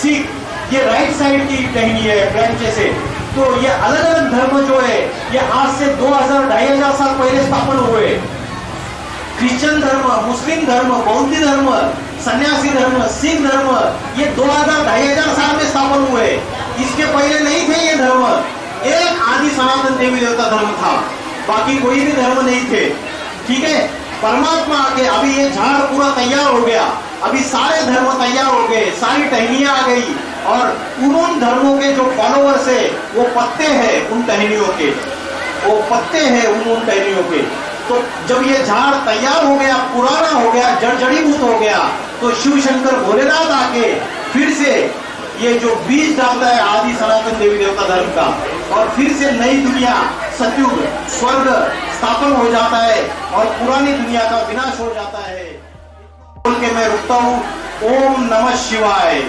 सिख, ये राइट साइड की टहनी है ब्रांचेस है। तो ये अलग अलग धर्म जो है, ये आज से 2000-2500 साल पहले स्थापन हुए। क्रिश्चियन धर्म, मुस्लिम धर्म, बौद्ध धर्म, सन्यासी धर्म, सिख धर्म, ये 2000-2500 साल में स्थापन हुए। इसके पहले नहीं थे ये धर्म। एक आदि सनातन देवी देवता धर्म था, बाकी कोई भी धर्म नहीं थे। ठीक है, परमात्मा के अभी ये झाड़ पूरा तैयार हो गया, अभी सारे धर्म तैयार हो गए, सारी टहनियां आ गई। और उन धर्मों के जो फॉलोअर्स है वो पत्ते हैं उन टहनियों के, वो पत्ते हैं उन टहनियों के। तो जब ये झाड़ तैयार हो गया, पुराना हो गया, जड़ीभूत हो गया, तो शिव शंकर भोलेनाथ आके फिर से ये जो बीज डालता है आदि सनातन देवी देवता धर्म का, और फिर से नई दुनिया, सतयुग, स्वर्ग स्थापन हो जाता है और पुरानी दुनिया का विनाश हो जाता है। बोल के मैं रुकता हूँ। ओम नमः शिवाय।